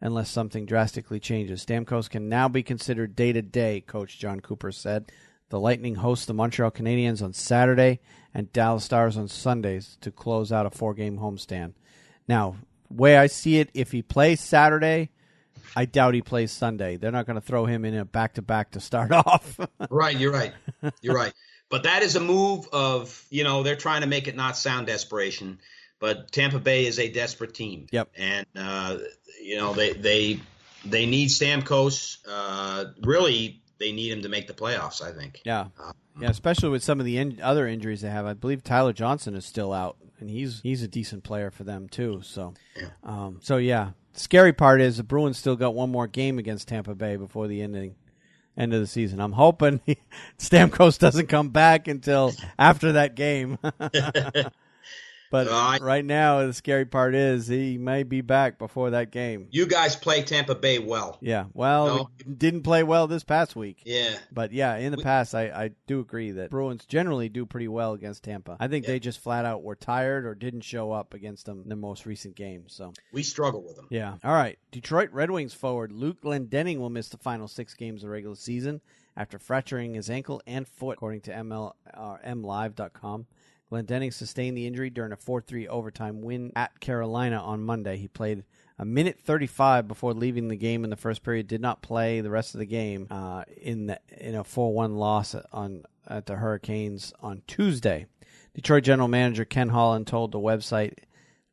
unless something drastically changes. Stamkos can now be considered day-to-day, Coach John Cooper said. The Lightning host the Montreal Canadiens on Saturday and Dallas Stars on Sundays to close out a 4-game homestand. Now, the way I see it, if he plays Saturday, I doubt he plays Sunday. They're not going to throw him in a back-to-back to start off. Right, you're right. You're right. But that is a move of, they're trying to make it not sound desperation, but Tampa Bay is a desperate team. Yep. And, they need Stamkos. Really, they need him to make the playoffs, I think. Yeah, especially with some of the other injuries they have. I believe Tyler Johnson is still out, and he's a decent player for them too. So, The scary part is the Bruins still got one more game against Tampa Bay before the end of the season. I'm hoping Stamkos doesn't come back until after that game. But right now, the scary part is he may be back before that game. You guys play Tampa Bay well. Yeah, well, we didn't play well this past week. Yeah. But, yeah, in the past, I do agree that Bruins generally do pretty well against Tampa. I think they just flat out were tired or didn't show up against them in the most recent game. So we struggle with them. Yeah. All right. Detroit Red Wings forward Luke Glendening will miss the final 6 games of the regular season after fracturing his ankle and foot, according to MLive.com. Glendening sustained the injury during a 4-3 overtime win at Carolina on Monday. He played a minute 35 before leaving the game in the first period. Did not play the rest of the game in a 4-1 loss at the Hurricanes on Tuesday. Detroit general manager Ken Holland told the website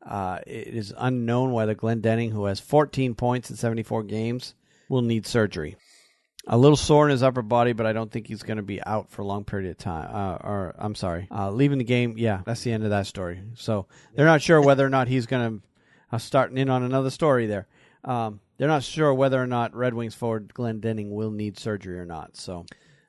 it is unknown whether Glendening, who has 14 points in 74 games, will need surgery. A little sore in his upper body, but I don't think he's going to be out for a long period of time. Leaving the game, that's the end of that story. So they're not sure whether or not he's going to, starting in on another story there. They're not sure whether or not Red Wings forward Glendening will need surgery or not. So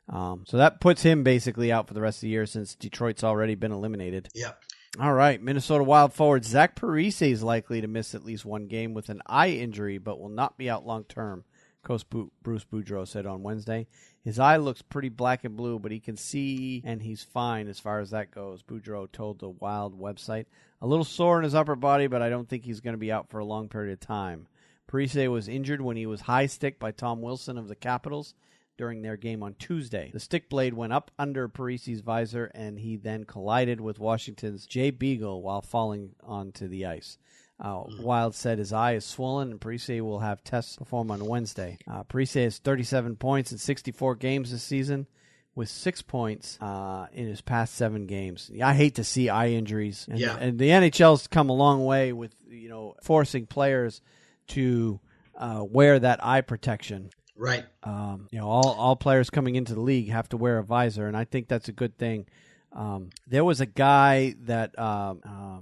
that puts him basically out for the rest of the year since Detroit's already been eliminated. Yeah. All right, Minnesota Wild forward Zach Parise is likely to miss at least one game with an eye injury, but will not be out long term. Coach Bruce Boudreau said on Wednesday. His eye looks pretty black and blue, but he can see and he's fine as far as that goes, Boudreau told the Wild website. A little sore in his upper body, but I don't think he's going to be out for a long period of time. Parise was injured when he was high-sticked by Tom Wilson of the Capitals during their game on Tuesday. The stick blade went up under Parise's visor, and he then collided with Washington's Jay Beagle while falling onto the ice. Wild said his eye is swollen, and Parise will have tests performed on Wednesday. Parise has 37 points in 64 games this season, with 6 points in his past 7 games. I hate to see eye injuries, and the NHL's come a long way with forcing players to wear that eye protection. Right. All players coming into the league have to wear a visor, and I think that's a good thing. There was a guy that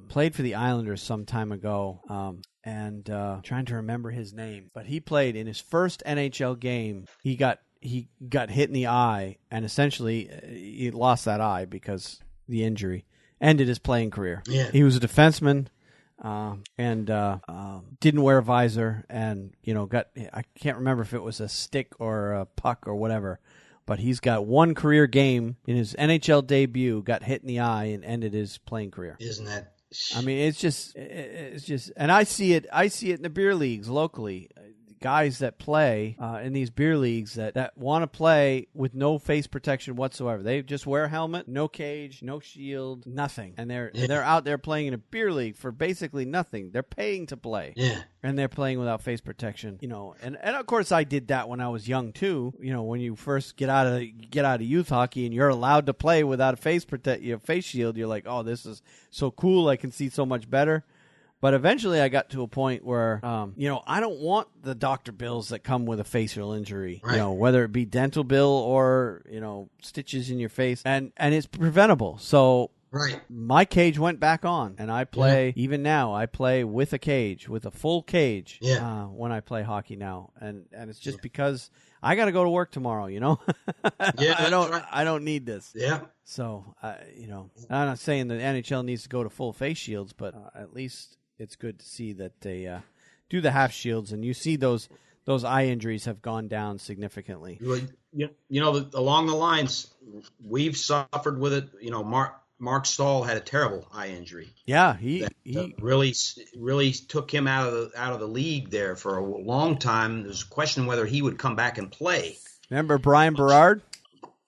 played for the Islanders some time ago, and trying to remember his name, but he played in his first NHL game. He got hit in the eye, and essentially he lost that eye because the injury ended his playing career. Yeah. He was a defenseman. And didn't wear a visor, and I can't remember if it was a stick or a puck or whatever, but he's got one career game in his NHL debut, got hit in the eye, and ended his playing career. Isn't that? I mean, it's just, and I see it in the beer leagues locally. Guys that play in these beer leagues that want to play with no face protection whatsoever. They just wear a helmet, no cage, no shield, nothing. And they're out there playing in a beer league for basically nothing. They're paying to play. Yeah. And they're playing without face protection. And of course I did that when I was young too. When you first get out of youth hockey and you're allowed to play without a face shield, you're like, "Oh, this is so cool. I can see so much better." But eventually I got to a point where, I don't want the doctor bills that come with a facial injury, right. Whether it be dental bill or, stitches in your face. And it's preventable. So right. My cage went back on, and I play, even now, I play with a cage, with a full cage when I play hockey now. And it's just because I got to go to work tomorrow, I don't need this. Yeah. So, I'm not saying the NHL needs to go to full face shields, but at least it's good to see that they do the half shields, and you see those eye injuries have gone down significantly. Along the lines, we've suffered with it. Mark Stahl had a terrible eye injury. Yeah, he really took him out of the league there for a long time. There's a question whether he would come back and play. Remember Brian Berard?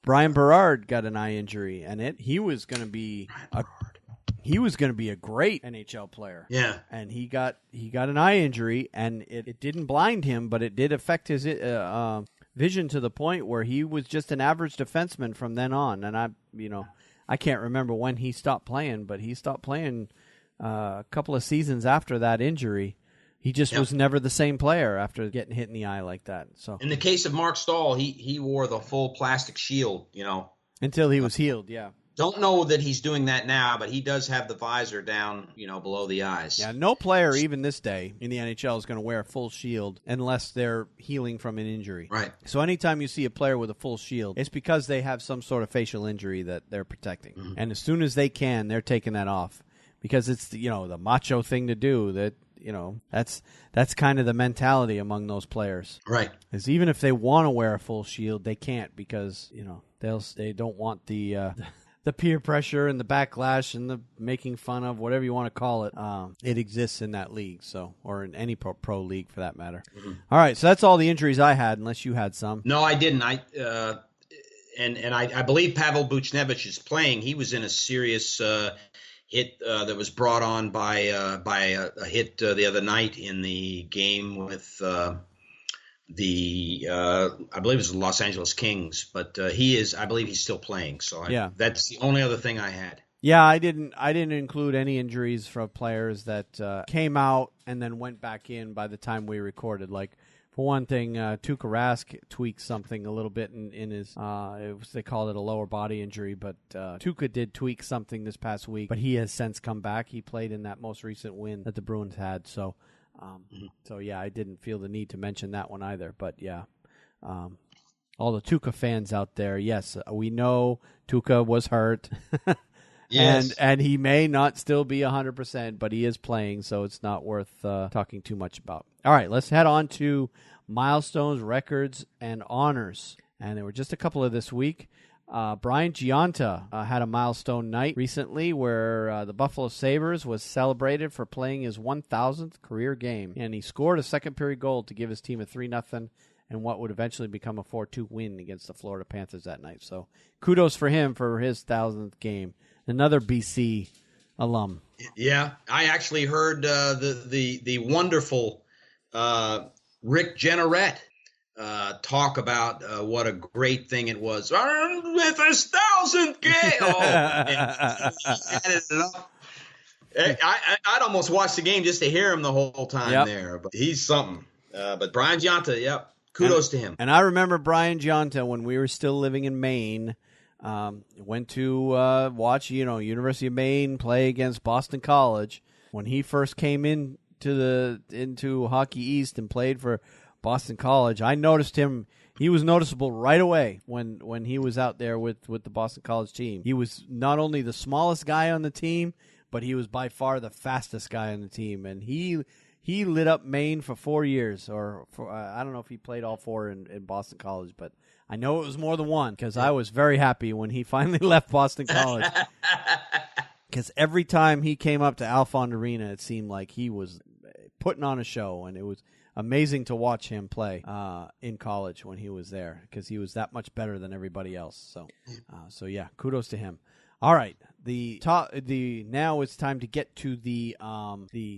Brian Berard got an eye injury, and he was going to be a great NHL player. Yeah, and he got an eye injury, and it didn't blind him, but it did affect his vision to the point where he was just an average defenseman from then on. And I can't remember when he stopped playing, but he stopped playing a couple of seasons after that injury. He just was never the same player after getting hit in the eye like that. So in the case of Mark Stahl, he wore the full plastic shield, until he was healed. Yeah. Don't know that he's doing that now, but he does have the visor down, below the eyes. Yeah, no player, even this day, in the NHL is going to wear a full shield unless they're healing from an injury. Right. So anytime you see a player with a full shield, it's because they have some sort of facial injury that they're protecting. Mm-hmm. And as soon as they can, they're taking that off. because it's the macho thing to do. That that's kind of the mentality among those players. Right. Is even if they want to wear a full shield, they can't because they don't want the peer pressure and the backlash and the making fun of, whatever you want to call it. It exists in that league, or in any pro league for that matter. Mm-hmm. All right, so that's all the injuries I had, unless you had some. No, I didn't. I believe Pavel Buchnevich is playing. He was in a serious hit that was brought on by a hit the other night in the game with I believe it was the Los Angeles Kings, but I believe he's still playing. So that's the only other thing I had. Yeah, I didn't include any injuries from players that came out and then went back in by the time we recorded. Like, for one thing, Tuukka Rask tweaked something a little bit in his, they called it a lower body injury, but Tuukka did tweak something this past week, but he has since come back. He played in that most recent win that the Bruins had, so I didn't feel the need to mention that one either. But all the Tuukka fans out there, yes, we know Tuukka was hurt. Yes. And he may not still be 100%, but he is playing, so it's not worth talking too much about. All right, let's head on to milestones, records, and honors. And there were just a couple of this week. Brian Giunta had a milestone night recently where the Buffalo Sabres was celebrated for playing his 1,000th career game. And he scored a second-period goal to give his team a 3-0 and what would eventually become a 4-2 win against the Florida Panthers that night. So kudos for him for his 1,000th game. Another BC alum. Yeah, I actually heard the wonderful Rick Jenneret talk about what a great thing it was. With his 1,000th game. I'd almost watch the game just to hear him the whole time there. But he's something. But Brian Giunta, kudos to him. And I remember Brian Giunta when we were still living in Maine. Went to watch, University of Maine play against Boston College. When he first came into Hockey East and played for Boston College, I noticed him. He was noticeable right away when he was out there with the Boston College team. He was not only the smallest guy on the team, but he was by far the fastest guy on the team. And he lit up Maine for 4 years, or I don't know if he played all 4 in Boston College, but I know it was more than one because I was very happy when he finally left Boston College. Because every time he came up to Alfond Arena, it seemed like he was putting on a show, and it was amazing to watch him play in college when he was there because he was that much better than everybody else. So kudos to him. All right, now it's time to get to the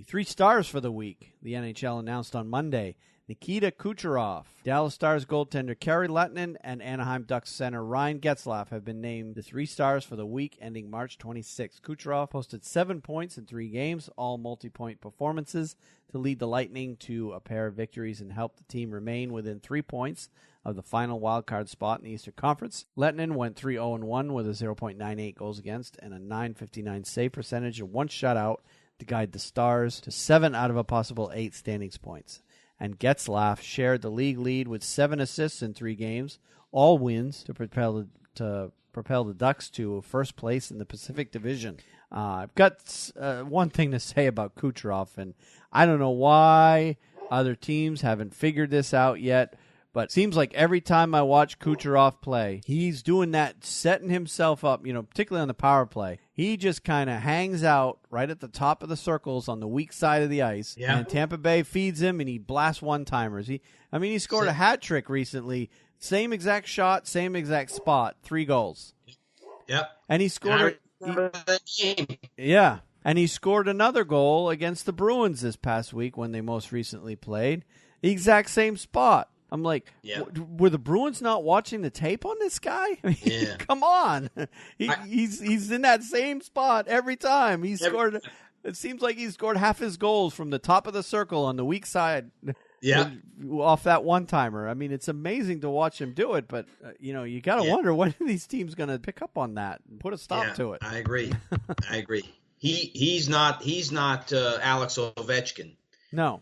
3 stars for the week. The NHL announced on Monday. Nikita Kucherov, Dallas Stars goaltender Kari Lehtinen, and Anaheim Ducks center Ryan Getzlaf have been named the 3 stars for the week ending March 26. Kucherov posted 7 points in 3 games, all multi-point performances, to lead the Lightning to a pair of victories and help the team remain within 3 points of the final wildcard spot in the Eastern Conference. Lehtinen went 3-0-1 with a 0.98 goals against and a .959 save percentage and 1 shutout to guide the Stars to 7 out of a possible 8 standings points. And Getzlaf shared the league lead with 7 assists in 3 games, all wins to propel the Ducks to first place in the Pacific Division. I've got one thing to say about Kucherov, and I don't know why other teams haven't figured this out yet, but it seems like every time I watch Kucherov play, he's doing that, setting himself up, particularly on the power play. He just kind of hangs out right at the top of the circles on the weak side of the ice, and Tampa Bay feeds him, and he blasts one-timers. He scored a hat trick recently. Same exact shot, same exact spot, 3 goals. Yep. And he scored and he scored another goal against the Bruins this past week when they most recently played. The exact same spot. I'm like, were the Bruins not watching the tape on this guy? Come on. He's in that same spot every time. It seems like he scored half his goals from the top of the circle on the weak side off that one-timer. I mean, it's amazing to watch him do it, but, you got to wonder when are these teams going to pick up on that and put a stop to it. I agree. He's not Alex Ovechkin. No.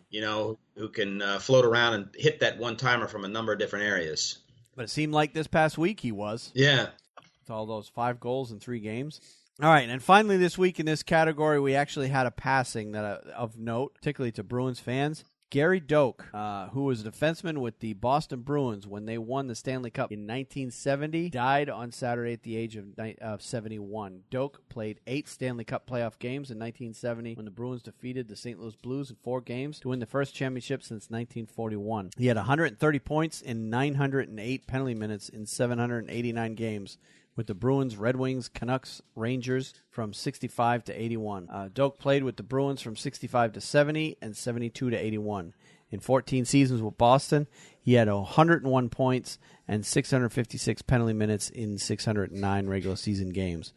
Who can float around and hit that one-timer from a number of different areas. But it seemed like this past week he was. Yeah. With all those 5 goals in 3 games. All right, and finally this week in this category, we actually had a passing of note, particularly to Bruins fans. Gary Doak, who was a defenseman with the Boston Bruins when they won the Stanley Cup in 1970, died on Saturday at the age of 71. Doak played 8 Stanley Cup playoff games in 1970 when the Bruins defeated the St. Louis Blues in 4 games to win the first championship since 1941. He had 130 points in 908 penalty minutes in 789 games with the Bruins, Red Wings, Canucks, Rangers from 65 to 81. Doak played with the Bruins from 65 to 70 and 72 to 81. In 14 seasons with Boston, he had 101 points and 656 penalty minutes in 609 regular season games.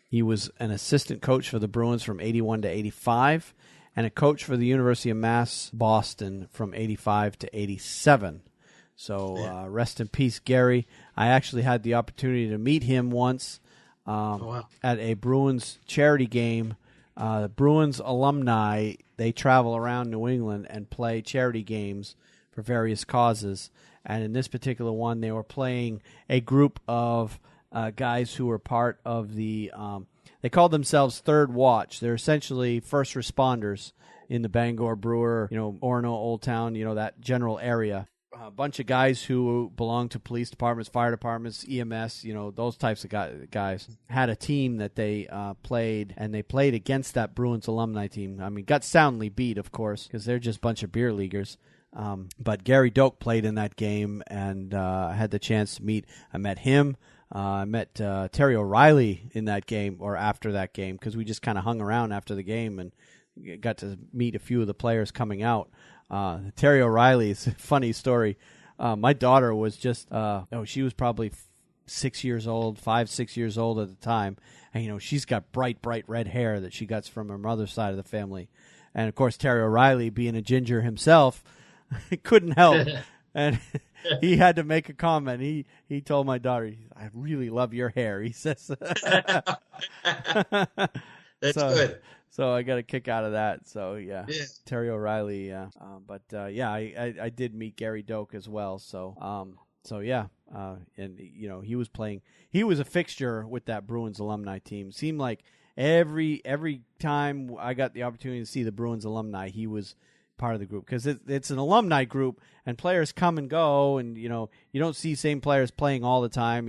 He was an assistant coach for the Bruins from 81 to 85 and a coach for the University of Mass Boston from 85 to 87. So rest in peace, Gary. I actually had the opportunity to meet him once at a Bruins charity game. The Bruins alumni, they travel around New England and play charity games for various causes. And in this particular one, they were playing a group of guys who were part of the they called themselves Third Watch. They're essentially first responders in the Bangor, Brewer, Orono, Old Town, that general area. A bunch of guys who belong to police departments, fire departments, EMS, those types of guys had a team that they played, and they played against that Bruins alumni team. I mean, got soundly beat, of course, because they're just a bunch of beer leaguers. But Gary Doak played in that game, and I had the chance to meet. I met him. I met Terry O'Reilly in that game, or after that game, because we just kind of hung around after the game and got to meet a few of the players coming out. Terry O'Reilly is a funny story. My daughter was just, she was probably 6 years old, 6 years old at the time. And, she's got bright red hair that she got from her mother's side of the family. And, of course, Terry O'Reilly, being a ginger himself, couldn't help. And he had to make a comment. He told my daughter, "I really love your hair," he says. That's good. So I got a kick out of that. So, yeah. Terry O'Reilly. I did meet Gary Doak as well. And, he was playing. He was a fixture with that Bruins alumni team. Seemed like every time I got the opportunity to see the Bruins alumni, he was part of the group, because it's an alumni group and players come and go, and you don't see same players playing all the time.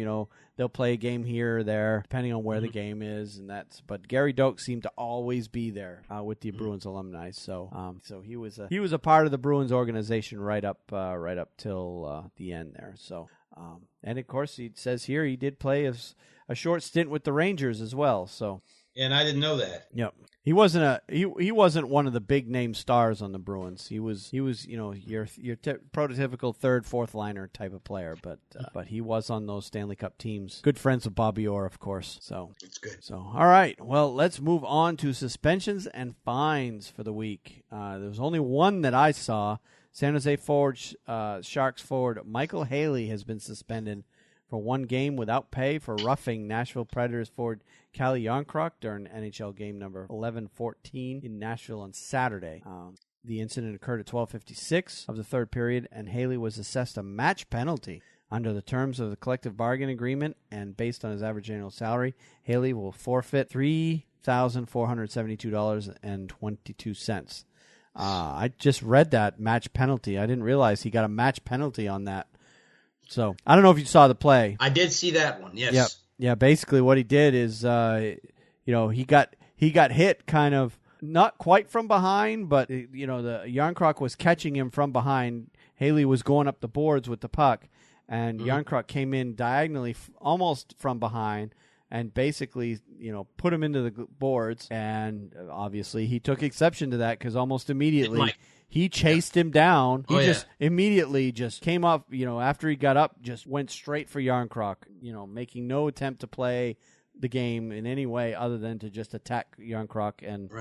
They'll play a game here or there depending on where the game is, but Gary Doak seemed to always be there with the Bruins alumni. So he was a part of the Bruins organization right up till the end there. So and of course it says here he did play a short stint with the Rangers as well. So and I didn't know that. Yep. He wasn't he wasn't one of the big name stars on the Bruins. He was your prototypical third, fourth liner type of player, but he was on those Stanley Cup teams. Good friends with Bobby Orr, of course. So it's good. So all right, well, let's move on to suspensions and fines for the week. There was only one that I saw. San Jose Sharks forward Michael Haley has been suspended for 1 game without pay for roughing Nashville Predators forward Calle Jarnkrok during NHL game number 11-14 in Nashville on Saturday. The incident occurred at 12:56 of the third period, and Haley was assessed a match penalty under the terms of the collective bargaining agreement, and based on his average annual salary, Haley will forfeit $3,472.22. I just read that match penalty. I didn't realize he got a match penalty on that. So I don't know if you saw the play. I did see that one. Yes. Yep. Yeah. Basically, what he did is, he got hit kind of not quite from behind, but the Jarnkrok was catching him from behind. Haley was going up the boards with the puck, and Jarnkrok came in diagonally, almost from behind, and basically, put him into the boards. And obviously, he took exception to that because almost immediately. He chased him down. He just immediately just came up, after he got up, just went straight for Jarnkrok, making no attempt to play the game in any way other than to just attack Jarnkrok and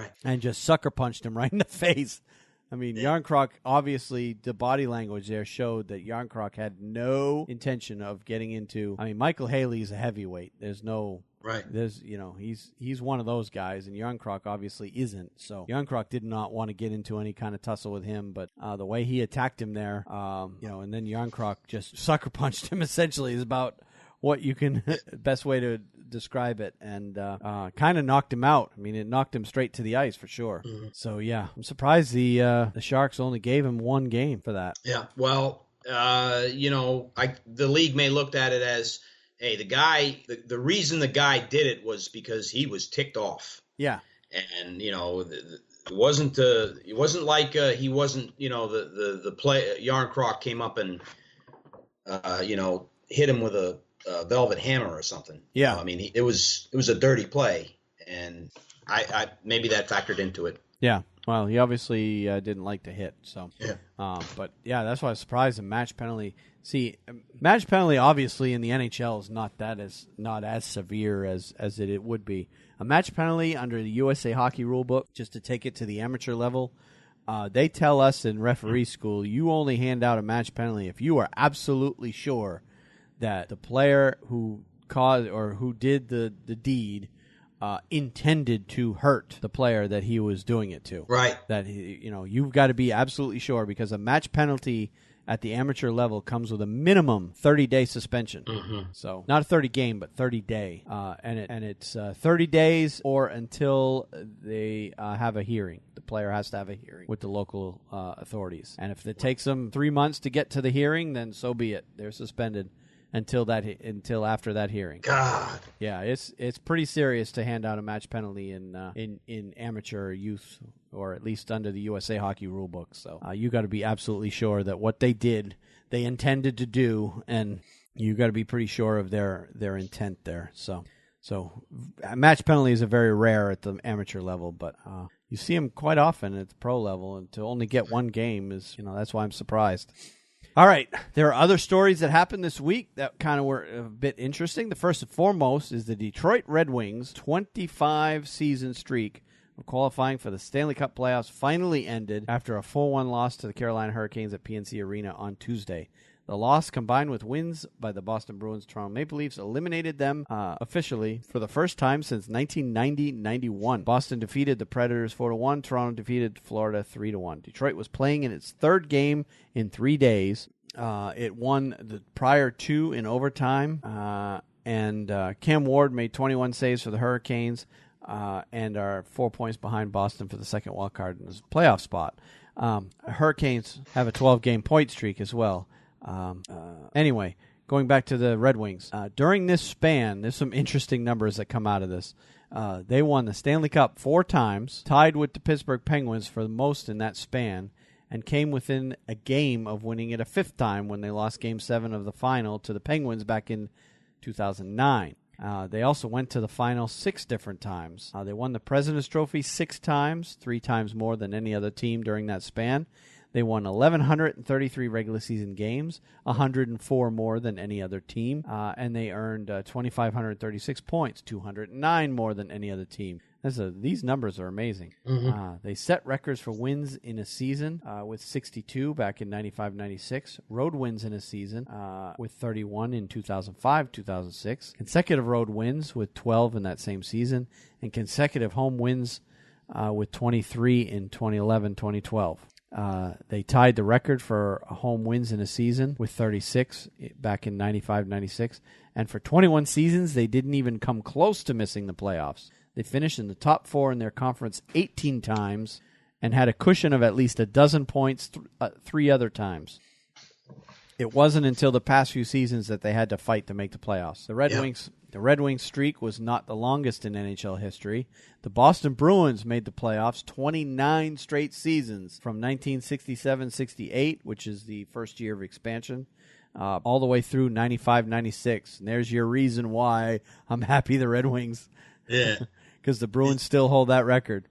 just sucker punched him right in the face. I mean, Jarnkrok, obviously, the body language there showed that Jarnkrok had no intention of getting into. I mean, Michael Haley is a heavyweight. There's no. Right. There's, he's one of those guys, and Jarnkrok obviously isn't. So Jarnkrok did not want to get into any kind of tussle with him, but the way he attacked him there, and then Jarnkrok just sucker punched him essentially is about what you can best way to describe it, and kind of knocked him out. I mean, it knocked him straight to the ice for sure. Mm-hmm. So yeah, I'm surprised the Sharks only gave him one game for that. Yeah, well, the league may looked at it as, hey, the guy, the reason the guy did it was because he was ticked off. Yeah, and it wasn't like he wasn't, the play Yarncroc came up and hit him with a velvet hammer or something. Yeah, I mean, it was a dirty play, and I maybe that factored into it. Yeah, well, he obviously didn't like to hit, so yeah. But yeah, that's why I was surprised. A match penalty. See, match penalty obviously in the NHL is not as severe as it would be. A match penalty under the USA Hockey rulebook, just to take it to the amateur level, they tell us in referee school you only hand out a match penalty if you are absolutely sure that the player who caused or who did the deed intended to hurt the player that he was doing it to. Right. That you've got to be absolutely sure, because a match penalty at the amateur level comes with a minimum 30-day suspension. Mm-hmm. So not a 30-game, but 30-day, and it's 30 days or until they have a hearing. The player has to have a hearing with the local authorities, and if it takes them 3 months to get to the hearing, then so be it. They're suspended until after that hearing. God. Yeah, it's pretty serious to hand out a match penalty in amateur youth, or at least under the USA Hockey rulebook. So you got to be absolutely sure that what they did, they intended to do, and you got to be pretty sure of their intent there. So match penalties are very rare at the amateur level, but you see them quite often at the pro level, and to only get one game is, that's why I'm surprised. All right, there are other stories that happened this week that kind of were a bit interesting. The first and foremost is the Detroit Red Wings' 25-season streak of qualifying for the Stanley Cup playoffs finally ended after a 4-1 loss to the Carolina Hurricanes at PNC Arena on Tuesday. The loss, combined with wins by the Boston Bruins, Toronto Maple Leafs, eliminated them officially for the first time since 1990-91. Boston defeated the Predators 4-1. Toronto defeated Florida 3-1. Detroit was playing in its third game in 3 days. It won the prior two in overtime, and Cam Ward made 21 saves for the Hurricanes and are 4 points behind Boston for the second wild card in this playoff spot. Hurricanes have a 12-game point streak as well. Anyway, going back to the Red Wings, during this span, there's some interesting numbers that come out of this. They won the Stanley Cup 4 times, tied with the Pittsburgh Penguins for the most in that span, and came within a game of winning it a 5th time when they lost Game 7 of the final to the Penguins back in 2009. They also went to the final 6 different times. They won the President's Trophy 6 times, 3 times more than any other team during that span. They won 1,133 regular season games, 104 more than any other team, and they earned 2,536 points, 209 more than any other team. These numbers are amazing. Mm-hmm. They set records for wins in a season with 62 back in 95-96, road wins in a season with 31 in 2005-2006, consecutive road wins with 12 in that same season, and consecutive home wins with 23 in 2011-2012. They tied the record for home wins in a season with 36 back in 95-96. And for 21 seasons, they didn't even come close to missing the playoffs. They finished in the top 4 in their conference 18 times and had a cushion of at least a dozen points 3 other times. It wasn't until the past few seasons that they had to fight to make the playoffs. The Red Wings streak was not the longest in NHL history. The Boston Bruins made the playoffs 29 straight seasons from 1967-68, which is the first year of expansion, all the way through 95-96. And there's your reason why I'm happy the Red Wings. Yeah. Because the Bruins still hold that record.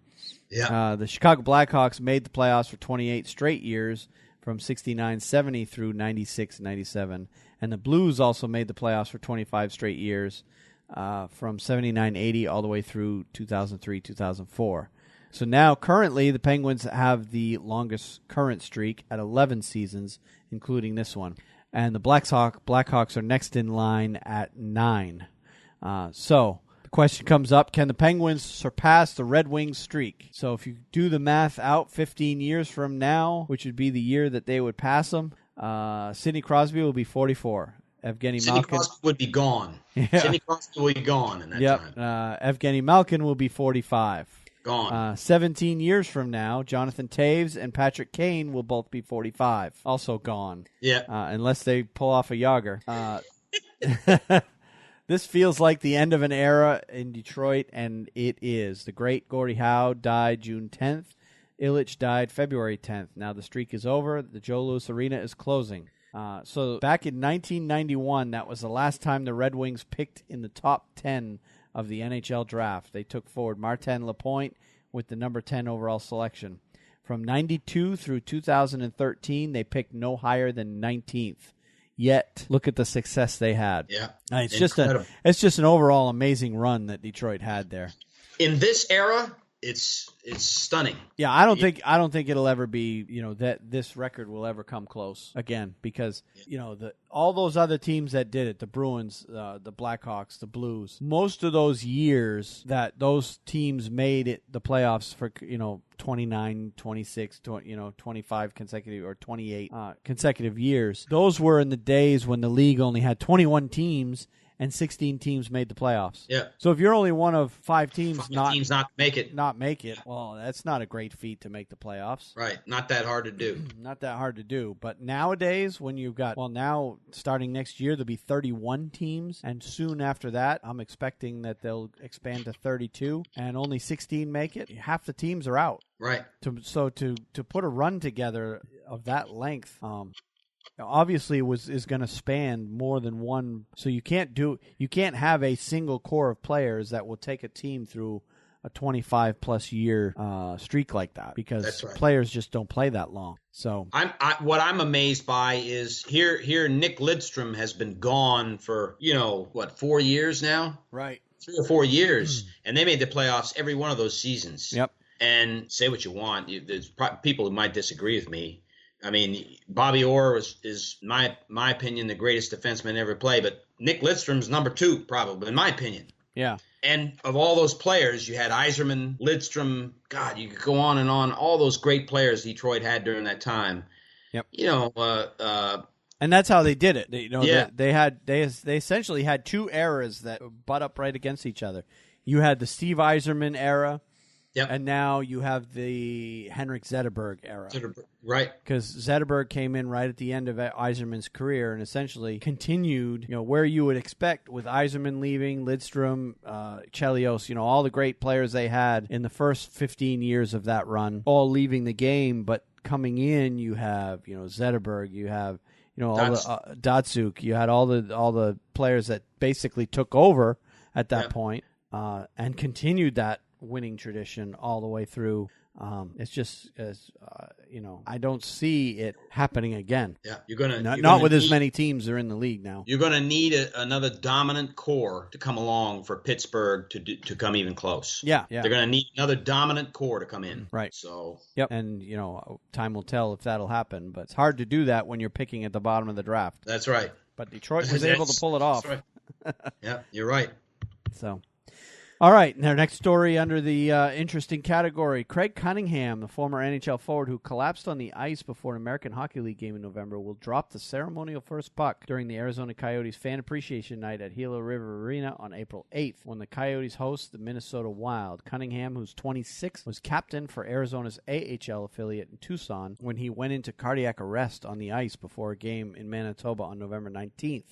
Yeah. The Chicago Blackhawks made the playoffs for 28 straight years from 69-70 through 96-97. And the Blues also made the playoffs for 25 straight years from 79-80 all the way through 2003-2004. So now, currently, the Penguins have the longest current streak at 11 seasons, including this one. And the Blackhawks are next in line at 9. So the question comes up, can the Penguins surpass the Red Wings streak? So if you do the math out 15 years from now, which would be the year that they would pass them, Sidney Crosby will be 44. Evgeny Sidney Malkin Crosby would be gone. Yeah. Sidney Crosby would be gone in that time. Evgeny Malkin will be 45. Gone. 17 years from now, Jonathan Toews and Patrick Kane will both be 45. Also gone. Yeah. Unless they pull off a Yager. This feels like the end of an era in Detroit, and it is. The great Gordie Howe died June 10th. Ilitch died February 10th. Now the streak is over. The Joe Louis Arena is closing. So back in 1991, that was the last time the Red Wings picked in the top 10 of the NHL draft. They took forward Martin Lapointe with the number 10 overall selection. From 92 through 2013, they picked no higher than 19th. Yet, look at the success they had. Yeah. It's just an overall amazing run that Detroit had there. In this era, it's stunning. Yeah, I don't think it'll ever be, that this record will ever come close again, because all those other teams that did it, the Bruins, the Blackhawks, the Blues, most of those years that those teams made it the playoffs for 29, 26, 25 consecutive or 28 consecutive years. Those were in the days when the league only had 21 teams and 16 teams made the playoffs. Yeah. So if you're only one of 5 teams not make it, well, that's not a great feat to make the playoffs. Right. Not that hard to do. Not that hard to do. But nowadays, when you've got, now starting next year, there'll be 31 teams, and soon after that, I'm expecting that they'll expand to 32, and only 16 make it. Half the teams are out. Right. So to put a run together of that length, obviously is going to span more than one. So you can't have a single core of players that will take a team through a 25-plus year streak like that, because players just don't play that long. So what I'm amazed by is here Nick Lidstrom has been gone for 4 years now, right? 3 or 4 years, and they made the playoffs every one of those seasons. Yep. And say what you want, there's people who might disagree with me. I mean, Bobby Orr is my opinion, the greatest defenseman ever played, but Nick Lidstrom's number 2, probably, in my opinion. Yeah. And of all those players, you had Yzerman, Lidstrom, God, you could go on and on, all those great players Detroit had during that time. Yep. And that's how they did it. They essentially had 2 eras that butt up right against each other. You had the Steve Yzerman era. Yep. And now you have the Henrik Zetterberg era. Right. Because Zetterberg came in right at the end of Yzerman's career and essentially continued, where you would expect with Yzerman leaving, Lidstrom, Chelios, all the great players they had in the first 15 years of that run, all leaving the game. But coming in, you have, Zetterberg, you have, all the Datsuk, you had all the players that basically took over at that point and continued that winning tradition all the way through. It's just I don't see it happening again. Yeah, you're gonna not with as many teams are in the league now. You're gonna need another dominant core to come along for Pittsburgh to come even close. Yeah. They're gonna need another dominant core to come in. Right. So. Yep. And time will tell if that'll happen, but it's hard to do that when you're picking at the bottom of the draft. That's right. But Detroit was able to pull it off. That's right. Yeah, you're right. So. All right, our next story under the interesting category. Craig Cunningham, the former NHL forward who collapsed on the ice before an American Hockey League game in November, will drop the ceremonial first puck during the Arizona Coyotes Fan Appreciation Night at Gila River Arena on April 8th when the Coyotes host the Minnesota Wild. Cunningham, who's 26, was captain for Arizona's AHL affiliate in Tucson when he went into cardiac arrest on the ice before a game in Manitoba on November 19th.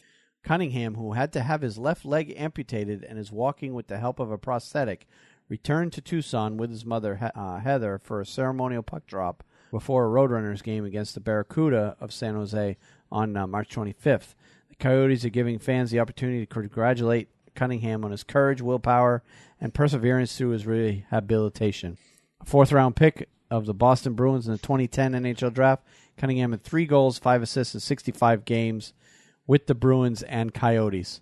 Cunningham, who had to have his left leg amputated and is walking with the help of a prosthetic, returned to Tucson with his mother, Heather, for a ceremonial puck drop before a Roadrunners game against the Barracuda of San Jose on March 25th. The Coyotes are giving fans the opportunity to congratulate Cunningham on his courage, willpower, and perseverance through his rehabilitation. A 4th-round pick of the Boston Bruins in the 2010 NHL Draft, Cunningham had 3 goals, 5 assists in 65 games with the Bruins and Coyotes.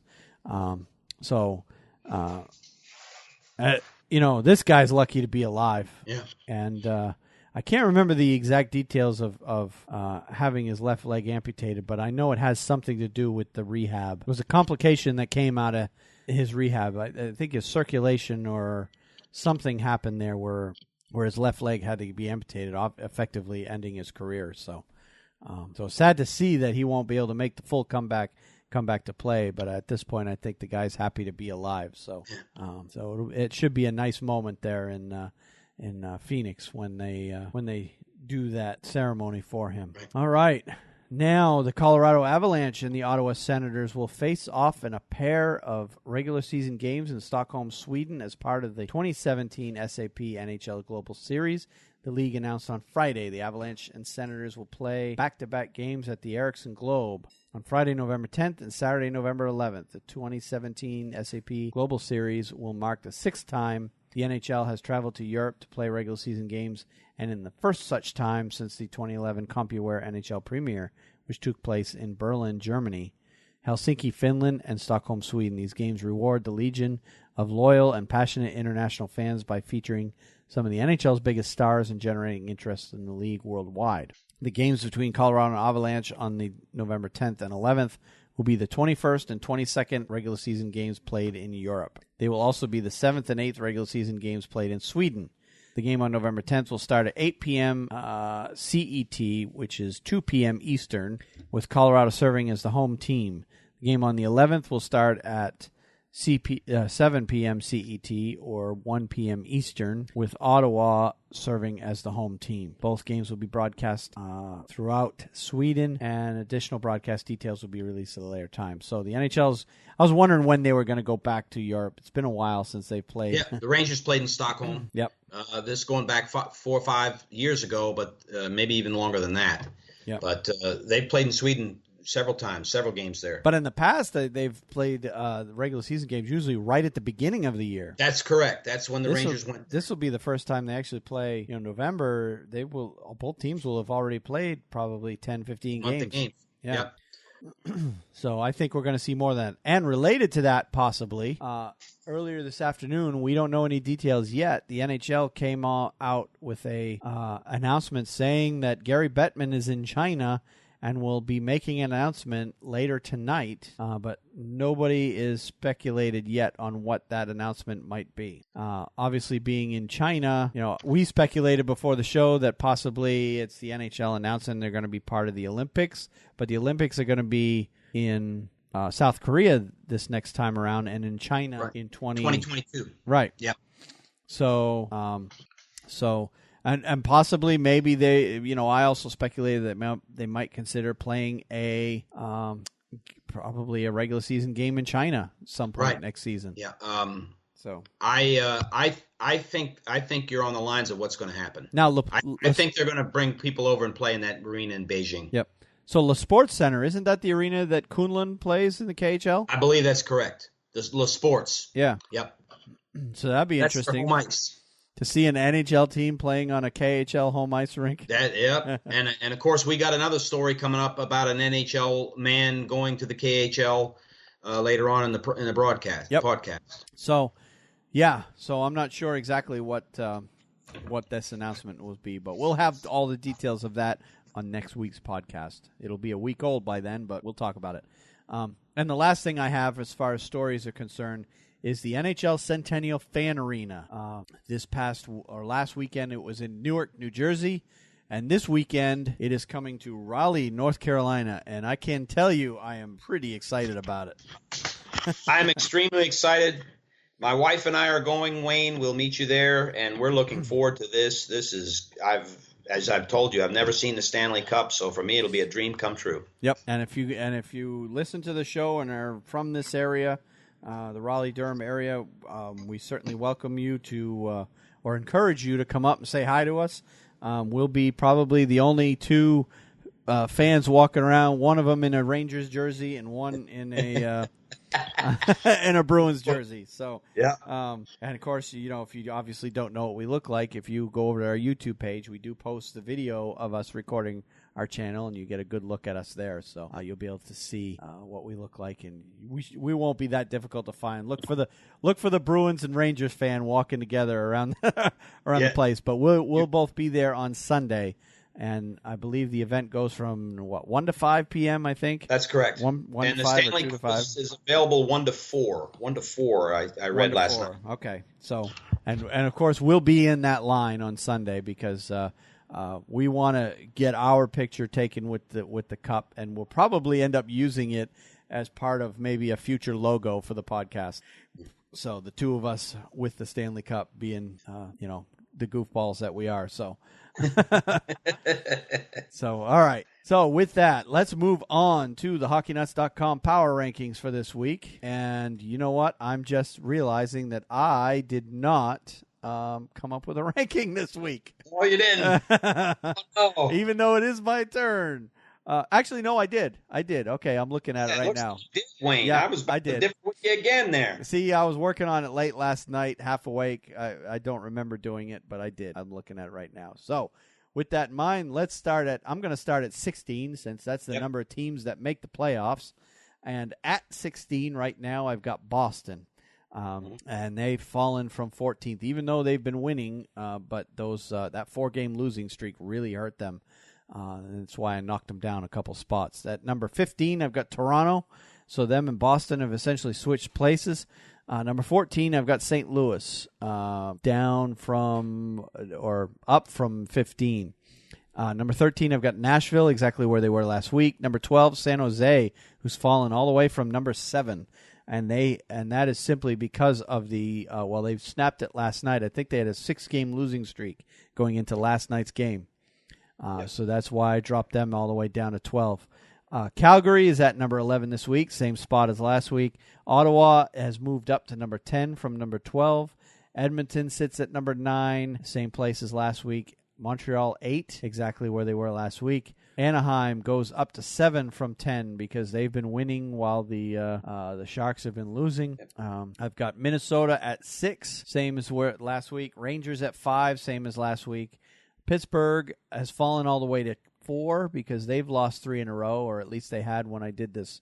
This guy's lucky to be alive. Yeah. And I can't remember the exact details of having his left leg amputated, but I know it has something to do with the rehab. It was a complication that came out of his rehab. I think his circulation or something happened there where his left leg had to be amputated, effectively ending his career. So sad to see that he won't be able to make the full comeback come back to play. But at this point, I think the guy's happy to be alive. So it should be a nice moment there in Phoenix when they do that ceremony for him. All right. Now, the Colorado Avalanche and the Ottawa Senators will face off in a pair of regular season games in Stockholm, Sweden, as part of the 2017 SAP NHL Global Series. The league announced on Friday the Avalanche and Senators will play back-to-back games at the Ericsson Globe on Friday, November 10th and Saturday, November 11th. The 2017 SAP Global Series will mark the sixth time the NHL has traveled to Europe to play regular season games, and in the first such time since the 2011 CompuWare NHL premiere, which took place in Berlin, Germany, Helsinki, Finland, and Stockholm, Sweden. These games reward the legion of loyal and passionate international fans by featuring some of the NHL's biggest stars and generating interest in the league worldwide. The games between Colorado and Avalanche on the November 10th and 11th will be the 21st and 22nd regular season games played in Europe. They will also be the 7th and 8th regular season games played in Sweden. The game on November 10th will start at 8 p.m. CET, which is 2 p.m. Eastern, with Colorado serving as the home team. The game on the 11th will start at 7 p.m. CET, or 1 p.m. Eastern, with Ottawa serving as the home team. Both games will be broadcast throughout Sweden, and additional broadcast details will be released at a later time. So the NHL's, I was wondering when they were going to go back to Europe. It's been a while since they played. Yeah, the Rangers played in Stockholm. Yep. This going back 4 or 5 years ago, but maybe even longer than that. Yep. But they've played in Sweden several times, several games there. But in the past, they've played the regular season games usually right at the beginning of the year. That's correct. That's when the Rangers went. This will be the first time they actually play. November. Both teams will have already played probably 10, 15 games. Yeah. Yep. So I think we're going to see more of that. And related to that, possibly, earlier this afternoon, we don't know any details yet. The NHL came out with a announcement saying that Gary Bettman is in China and will be making an announcement later tonight, but nobody is speculated yet on what that announcement might be. Obviously, being in China, we speculated before the show that possibly it's the NHL announcing they're going to be part of the Olympics, but the Olympics are going to be in South Korea this next time around, and in China in 2022. Right. Yeah. So, And possibly maybe they, I also speculated that they might consider playing probably a regular season game in China some point next season. Yeah. So I think you're on the lines of what's going to happen. Now, I think they're going to bring people over and play in that arena in Beijing. Yep. So Le Sports Center, isn't that the arena that Kunlun plays in the KHL? I believe that's correct. The Le Sports. Yeah. Yep. So that'd be interesting. Home ice. To see an NHL team playing on a KHL home ice rink. Yep. and of course we got another story coming up about an NHL man going to the KHL later on in the broadcast podcast. So, yeah. So I'm not sure exactly what this announcement will be, but we'll have all the details of that on next week's podcast. It'll be a week old by then, but we'll talk about it. And the last thing I have as far as stories are concerned is the NHL Centennial Fan Arena. Last weekend it was in Newark, New Jersey, and this weekend it is coming to Raleigh, North Carolina, and I can tell you I am pretty excited about it. I'm extremely excited. My wife and I are going, Wayne. We'll meet you there, and we're looking forward to this. As I've told you, I've never seen the Stanley Cup, so for me it'll be a dream come true. Yep. And if you listen to the show and are from this area, the Raleigh-Durham area, we certainly welcome you to, or encourage you to come up and say hi to us. We'll be probably the only two fans walking around, one of them in a Rangers jersey and one in a in a Bruins jersey. So, yeah. And of course, if you obviously don't know what we look like, if you go over to our YouTube page, we do post the video of us recording our channel, and you get a good look at us there. So you'll be able to see what we look like, and we won't be that difficult to find. Look for the Bruins and Rangers fan walking together around the place. But we'll both be there on Sunday. And I believe the event goes from 1 to 5 p.m. I think that's correct. 1 and to the 5 Stanley or 2 to 5 is available 1 to 4. 1 to 4. I read last night. Okay, so and of course we'll be in that line on Sunday because we want to get our picture taken with the cup, and we'll probably end up using it as part of maybe a future logo for the podcast. So the two of us with the Stanley Cup being, the goofballs that we are. So, all right. So with that, let's move on to the HockeyNuts.com power rankings for this week. And you know what? I'm just realizing that I did not come up with a ranking this week. Oh, you didn't. Oh. Even though it is my turn. Actually, no, I did. Okay, I'm looking at it right now. You did, Wayne. Yeah, I did. Different with you again there. See, I was working on it late last night, half awake. I don't remember doing it, but I did. I'm looking at it right now. So, with that in mind, I'm going to start at 16 since that's the number of teams that make the playoffs. And at 16 right now, I've got Boston. And they've fallen from 14th, even though they've been winning. But that 4-game losing streak really hurt them. And that's why I knocked them down a couple spots. At number 15, I've got Toronto. So them and Boston have essentially switched places. Number 14, I've got St. Louis, down from or up from 15. Number 13, I've got Nashville, exactly where they were last week. Number 12, San Jose, who's fallen all the way from number 7. And that is simply because of they've snapped it last night. I think they had a 6-game losing streak going into last night's game. So that's why I dropped them all the way down to 12. Calgary is at number 11 this week, same spot as last week. Ottawa has moved up to number 10 from number 12. Edmonton sits at number 9, same place as last week. Montreal 8, exactly where they were last week. Anaheim goes up to 7 from 10 because they've been winning while the Sharks have been losing. I've got Minnesota at 6, same as where last week. Rangers at 5, same as last week. Pittsburgh has fallen all the way to 4 because they've lost 3 in a row, or at least they had when I did this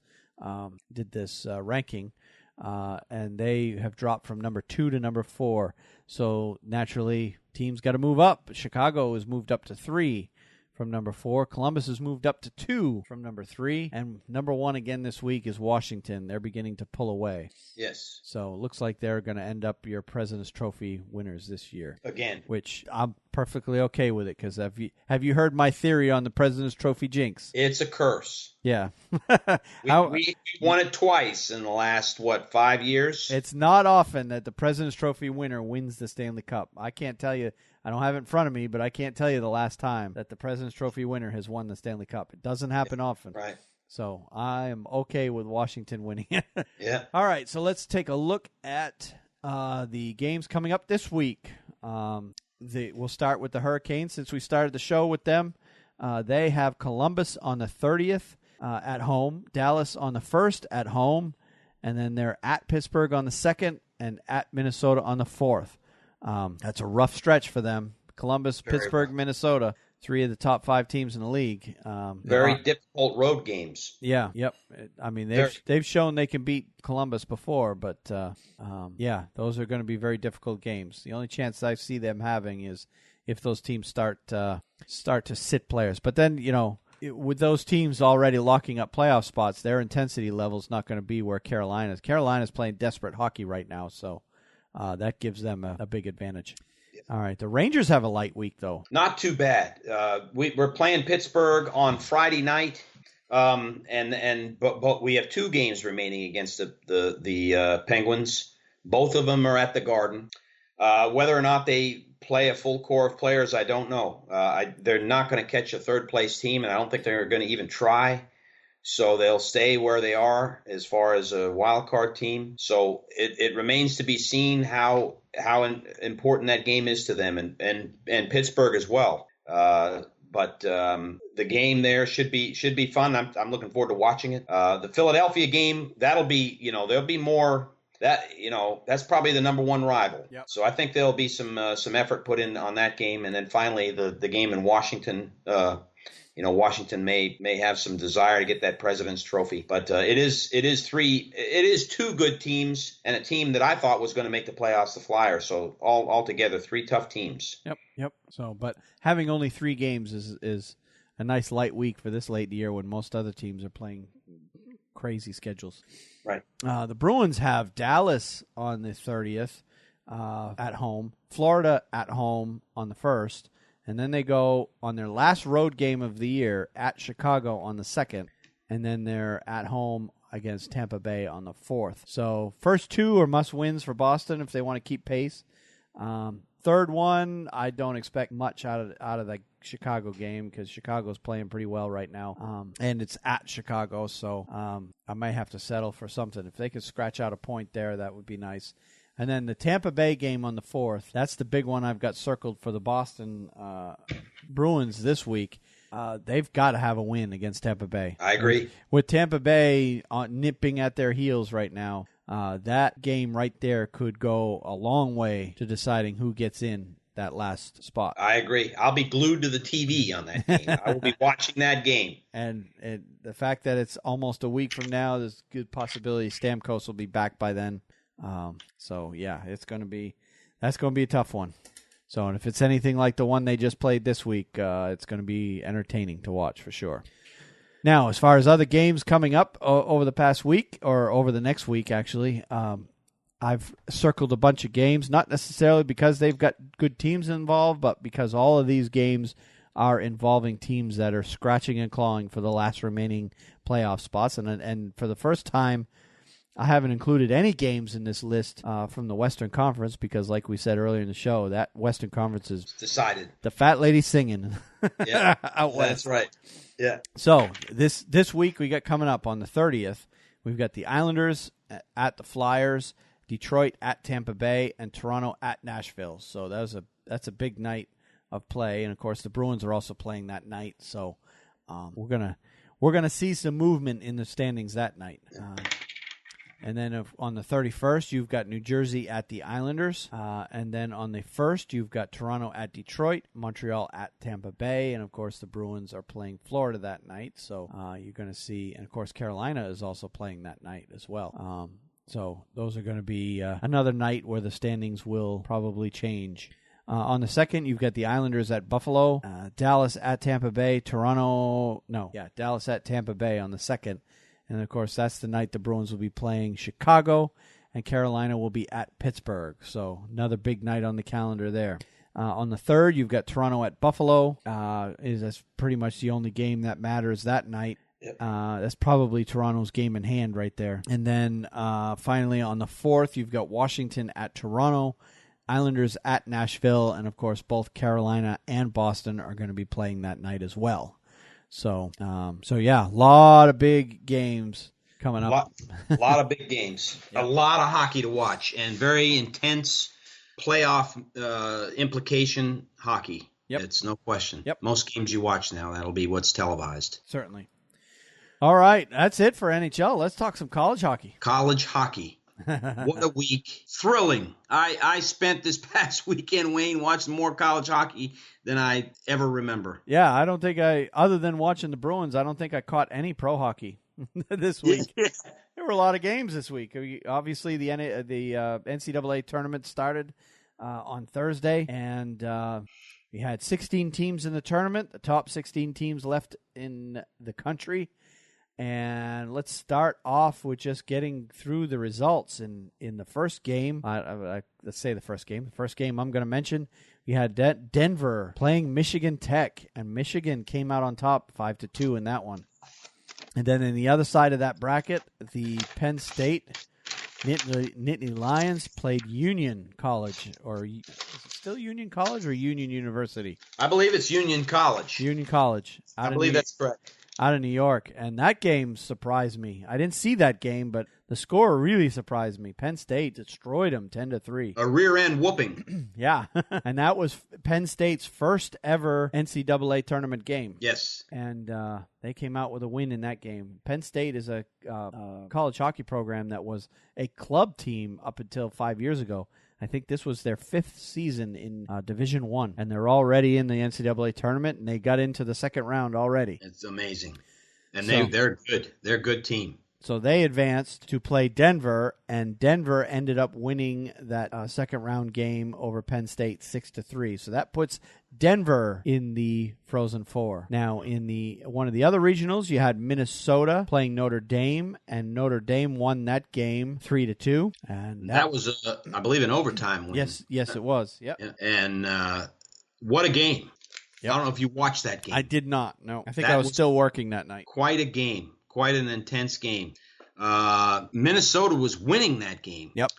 ranking, and they have dropped from number 2 to number 4. So naturally, teams got to move up. Chicago has moved up to 3 from number 4. Columbus has moved up to 2 from number 3. And number 1 again this week is Washington. They're beginning to pull away. Yes. So it looks like they're going to end up your President's Trophy winners this year. Again. Which I'm perfectly okay with it because have you heard my theory on the President's Trophy jinx? It's a curse. Yeah. we won it twice in the last, 5 years? It's not often that the President's Trophy winner wins the Stanley Cup. I can't tell you. I don't have it in front of me, but I can't tell you the last time that the President's Trophy winner has won the Stanley Cup. It doesn't happen often. Right. So I am okay with Washington winning it. Yeah. All right, so let's take a look at the games coming up this week. We'll start with the Hurricanes since we started the show with them. They have Columbus on the 30th at home, Dallas on the 1st at home, and then they're at Pittsburgh on the 2nd and at Minnesota on the 4th. That's a rough stretch for them. Columbus, Very Pittsburgh, rough. Minnesota, 3 of the top 5 teams in the league. Very difficult road games. Yeah, yep. I mean, they've shown they can beat Columbus before, but those are going to be very difficult games. The only chance I see them having is if those teams start to sit players. But then, with those teams already locking up playoff spots, their intensity level is not going to be where Carolina's. Carolina's playing desperate hockey right now, so that gives them a big advantage. All right, the Rangers have a light week, though. Not too bad. We're playing Pittsburgh on Friday night, but we have 2 games remaining against the Penguins. Both of them are at the Garden. Whether or not they play a full core of players, I don't know. They're not going to catch a third-place team, and I don't think they're going to even try. So they'll stay where they are as far as a wild card team. So it remains to be seen how important that game is to them and Pittsburgh as well. But the game there should be fun. I'm looking forward to watching it. The Philadelphia game, that'll be, there'll be more. That's probably the number 1 rival. Yep. So I think there'll be some effort put in on that game, and then finally the game in Washington. Washington may have some desire to get that President's Trophy, but it is 2 good teams and a team that I thought was going to make the playoffs, the Flyers. So all together 3 tough teams. Yep. So, but having only 3 games is a nice light week for this late in the year when most other teams are playing crazy schedules. Right. The Bruins have Dallas on the 30th at home, Florida at home on the 1st. And then they go on their last road game of the year at Chicago on the 2nd. And then they're at home against Tampa Bay on the 4th. So first two are must-wins for Boston if they want to keep pace. Third one, I don't expect much out of the Chicago game because Chicago's playing pretty well right now, and it's at Chicago, so I might have to settle for something. If they could scratch out a point there, that would be nice. And then the Tampa Bay game on the 4th, that's the big one I've got circled for the Boston Bruins this week. They've got to have a win against Tampa Bay. I agree. With Tampa Bay nipping at their heels right now, that game right there could go a long way to deciding who gets in that last spot. I agree. I'll be glued to the TV on that game. I will be watching that game. And the fact that it's almost a week from now, there's a good possibility Stamkos will be back by then. So yeah, that's going to be a tough one. So, and if it's anything like the one they just played this week, it's going to be entertaining to watch for sure. Now, as far as other games coming up over the past week, or over the next week, actually, I've circled a bunch of games, not necessarily because they've got good teams involved, but because all of these games are involving teams that are scratching and clawing for the last remaining playoff spots. And for the first time, I haven't included any games in this list from the Western Conference because, like we said earlier in the show, that Western Conference is decided. The fat lady singing. Yeah, out west. That's right. Yeah. So this week we got coming up on the 30th, we've got the Islanders at the Flyers, Detroit at Tampa Bay, and Toronto at Nashville. So that's a big night of play, and of course the Bruins are also playing that night. So we're gonna see some movement in the standings that night. And then on the 31st, you've got New Jersey at the Islanders. And then on the 1st, you've got Toronto at Detroit, Montreal at Tampa Bay. And, of course, the Bruins are playing Florida that night. So you're going to see, and, of course, Carolina is also playing that night as well. So those are going to be another night where the standings will probably change. On the 2nd, you've got the Islanders at Buffalo, Dallas at Tampa Bay, Dallas at Tampa Bay on the 2nd. And, of course, that's the night the Bruins will be playing Chicago, and Carolina will be at Pittsburgh. So another big night on the calendar there. On the 3rd, you've got Toronto at Buffalo. That's pretty much the only game that matters that night. Yep. That's probably Toronto's game in hand right there. And then finally on the 4th, you've got Washington at Toronto, Islanders at Nashville, and, of course, both Carolina and Boston are going to be playing that night as well. So yeah, a lot of big games coming up. A lot of big games. Yep. A lot of hockey to watch, and very intense playoff implication hockey. Yep. It's no question. Yep. Most games you watch now, that'll be what's televised. Certainly. All right, that's it for NHL. Let's talk some college hockey. College hockey. What a week. Thrilling. I spent this past weekend, Wayne, watching more college hockey than I ever remember. Yeah, I don't think other than watching the Bruins, I don't think I caught any pro hockey this week. Yeah. There were a lot of games this week. Obviously, the NCAA tournament started on Thursday, and we had 16 teams in the tournament, the top 16 teams left in the country. And let's start off with just getting through the results in the first game. Let's say the first game. The first game I'm going to mention, we had Denver playing Michigan Tech, and Michigan came out on top 5-2 in that one. And then in the other side of that bracket, the Penn State Nittany Lions played Union College, or is it still Union College or Union University? I believe it's Union College. Union College. I believe that's correct. Out of New York, and that game surprised me. I didn't see that game, but the score really surprised me. Penn State destroyed them 10-3. A rear-end whooping. Yeah, and that was Penn State's first ever NCAA tournament game. Yes. And they came out with a win in that game. Penn State is a college hockey program that was a club team up until 5 years ago. I think this was their 5th season in Division I, and they're already in the NCAA tournament, and they got into the second round already. It's amazing. And they're good. They're a good team. So they advanced to play Denver, and Denver ended up winning that second round game over Penn State 6-3. So that puts Denver in the Frozen Four. Now, in one of the other regionals, you had Minnesota playing Notre Dame, and Notre Dame won that game 3-2. And that was, I believe, an overtime win. Yes, it was. Yep. And what a game! Yep. I don't know if you watched that game. I did not. No, I think I was still working that night. Quite a game. Quite an intense game. Minnesota was winning that game. Yep.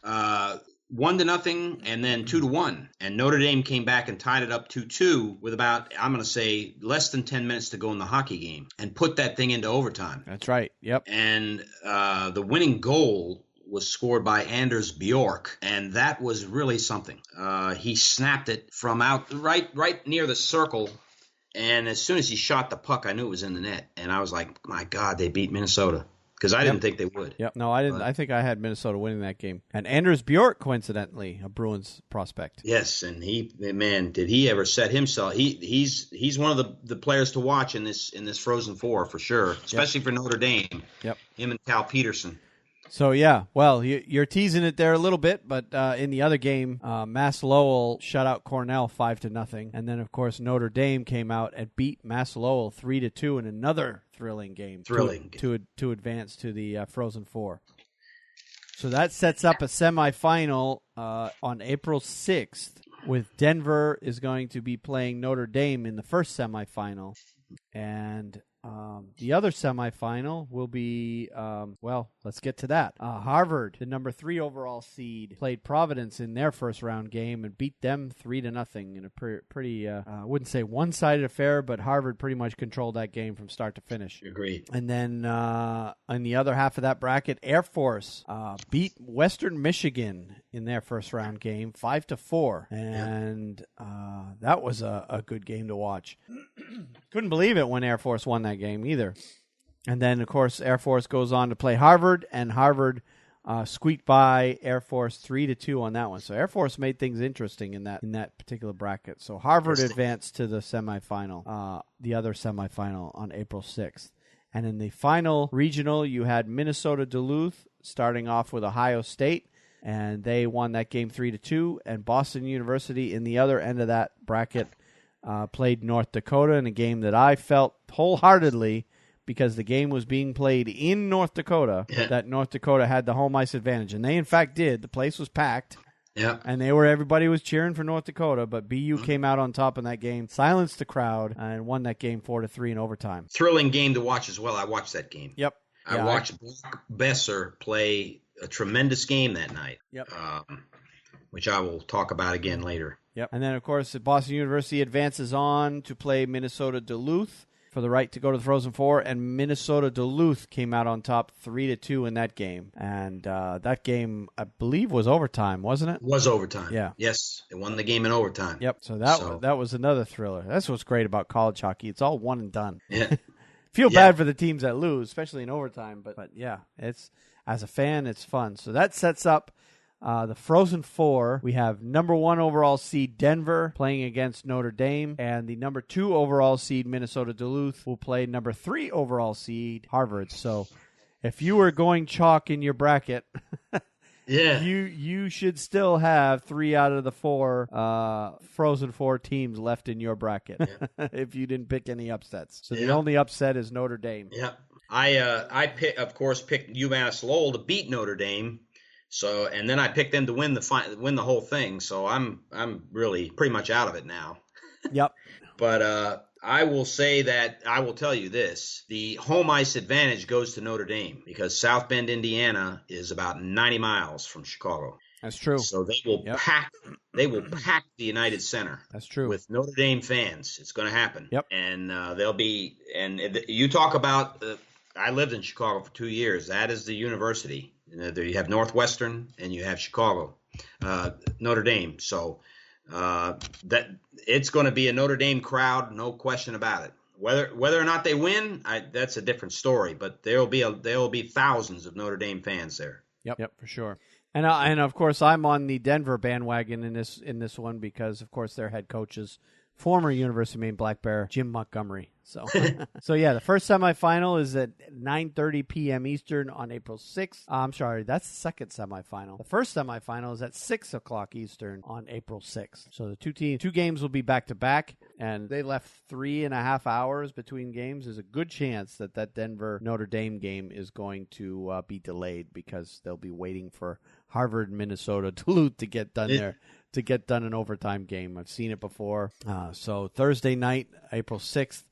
1-0 and then 2-1. And Notre Dame came back and tied it up 2-2 with about, I'm going to say, less than 10 minutes to go in the hockey game and put that thing into overtime. That's right. Yep. And the winning goal was scored by Anders Bjork, and that was really something. He snapped it from out right near the circle, and as soon as he shot the puck, I knew it was in the net. And I was like, my God, they beat Minnesota. Because I didn't think they would. Yep. No, I didn't. But I think I had Minnesota winning that game. And Anders Bjork, coincidentally, a Bruins prospect. Yes, and did he ever set himself? He's one of the players to watch in this Frozen Four for sure, especially for Notre Dame. Yep. Him and Cal Peterson. So, yeah, well, you're teasing it there a little bit, but in the other game, Mass Lowell shut out Cornell 5-0. And then, of course, Notre Dame came out and beat Mass Lowell 3-2 in another thrilling game. To advance to the Frozen Four. So that sets up a semifinal on April 6th, with Denver is going to be playing Notre Dame in the first semifinal. And the other semifinal will be, let's get to that. Harvard, the number 3 overall seed, played Providence in their first round game and beat them 3-0 in a pretty, I wouldn't say one-sided affair, but Harvard pretty much controlled that game from start to finish. Agreed. And then in the other half of that bracket, Air Force beat Western Michigan in their first round game 5-4, and that was a good game to watch. Couldn't believe it when Air Force won that game either. And then, of course, Air Force goes on to play Harvard, and Harvard squeaked by Air Force 3-2 on that one. So Air Force made things interesting in that particular bracket. So Harvard advanced to the semifinal, the other semifinal on April 6th. And in the final regional, you had Minnesota Duluth starting off with Ohio State, and they won that game 3-2. And Boston University in the other end of that bracket played North Dakota in a game that I felt wholeheartedly, because the game was being played in North Dakota, that North Dakota had the home ice advantage. And they, in fact, did. The place was packed. Yeah. And everybody was cheering for North Dakota, but BU came out on top in that game, silenced the crowd, and won that game 4-3 in overtime. Thrilling game to watch as well. I watched that game. Yep. I watched Brock Besser play a tremendous game that night. Yep. Which I will talk about again later. Yep. And then, of course, Boston University advances on to play Minnesota Duluth for the right to go to the Frozen Four, and Minnesota Duluth came out on top 3-2 in that game. And that game, I believe, was overtime, wasn't it? Was overtime. Yeah. Yes, they won the game in overtime. Yep. So that was another thriller. That's what's great about college hockey. It's all one and done. Yeah. Feel bad for the teams that lose, especially in overtime. But yeah, it's, as a fan, it's fun. So that sets up the Frozen Four. We have number 1 overall seed Denver playing against Notre Dame, and the number 2 overall seed Minnesota Duluth will play number 3 overall seed Harvard. So if you were going chalk in your bracket, you should still have 3 out of the 4 Frozen Four teams left in your bracket if you didn't pick any upsets. So the only upset is Notre Dame. Yeah, I picked UMass Lowell to beat Notre Dame. So, and then I picked them to win the whole thing. So I'm really pretty much out of it now. Yep. But I will say that I will tell you this: the home ice advantage goes to Notre Dame because South Bend, Indiana, is about 90 miles from Chicago. That's true. So they will pack the United Center. That's true. With Notre Dame fans. It's going to happen. Yep. And you talk about. I lived in Chicago for 2 years. That is the university. You have Northwestern and you have Chicago, Notre Dame. So that it's going to be a Notre Dame crowd, no question about it. Whether or not they win, that's a different story. But there will be thousands of Notre Dame fans there. Yep, for sure. And of course I'm on the Denver bandwagon in this one because of course their head coach is former University of Maine Black Bear Jim Montgomery. So, yeah, the first semifinal is at 9:30 p.m. Eastern on April 6th. I'm sorry, that's the second semifinal. The first semifinal is at 6 o'clock Eastern on April 6th. So the two games will be back-to-back, and they left 3.5 hours between games. There's a good chance that Denver-Notre Dame game is going to be delayed because they'll be waiting for Harvard, Minnesota, Duluth to get done there. To get done an overtime game. I've seen it before. So Thursday night, April 6th,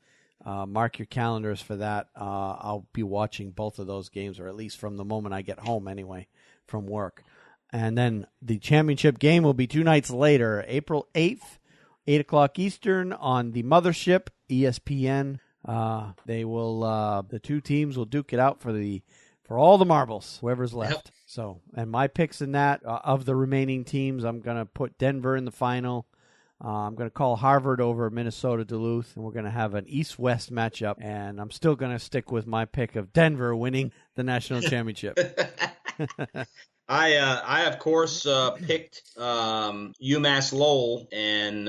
Mark your calendars for that. I'll be watching both of those games, or at least from the moment I get home anyway from work. And then the championship game will be 2 nights later, April 8th, 8 o'clock Eastern on the mothership, ESPN. The two teams will duke it out for all the marbles, whoever's left. Yep. So, and my picks in that, of the remaining teams, I'm going to put Denver in the final. I'm going to call Harvard over Minnesota Duluth, and we're going to have an East-West matchup. And I'm still going to stick with my pick of Denver winning the national championship. I of course picked UMass Lowell, and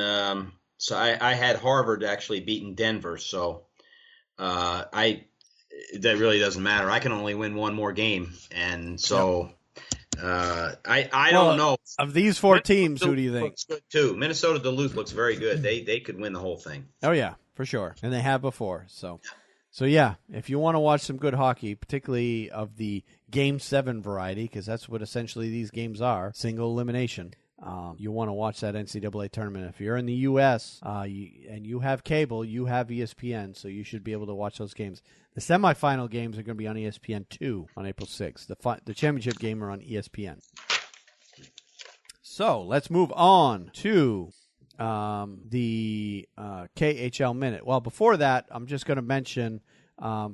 so I had Harvard actually beating Denver. So that really doesn't matter. I can only win one more game, and so I don't know. Of these 4 teams, who do you think? Looks good too. Minnesota Duluth looks very good. They could win the whole thing. Oh yeah, for sure, and they have before. So yeah, if you want to watch some good hockey, particularly of the Game 7 variety, because that's what essentially these games are, single elimination. You want to watch that NCAA tournament. If you're in the U.S. And you have cable, you have ESPN, so you should be able to watch those games. The semifinal games are going to be on ESPN2 on April 6th. The championship game are on ESPN. So let's move on to the KHL Minute. Well, before that, I'm just going to mention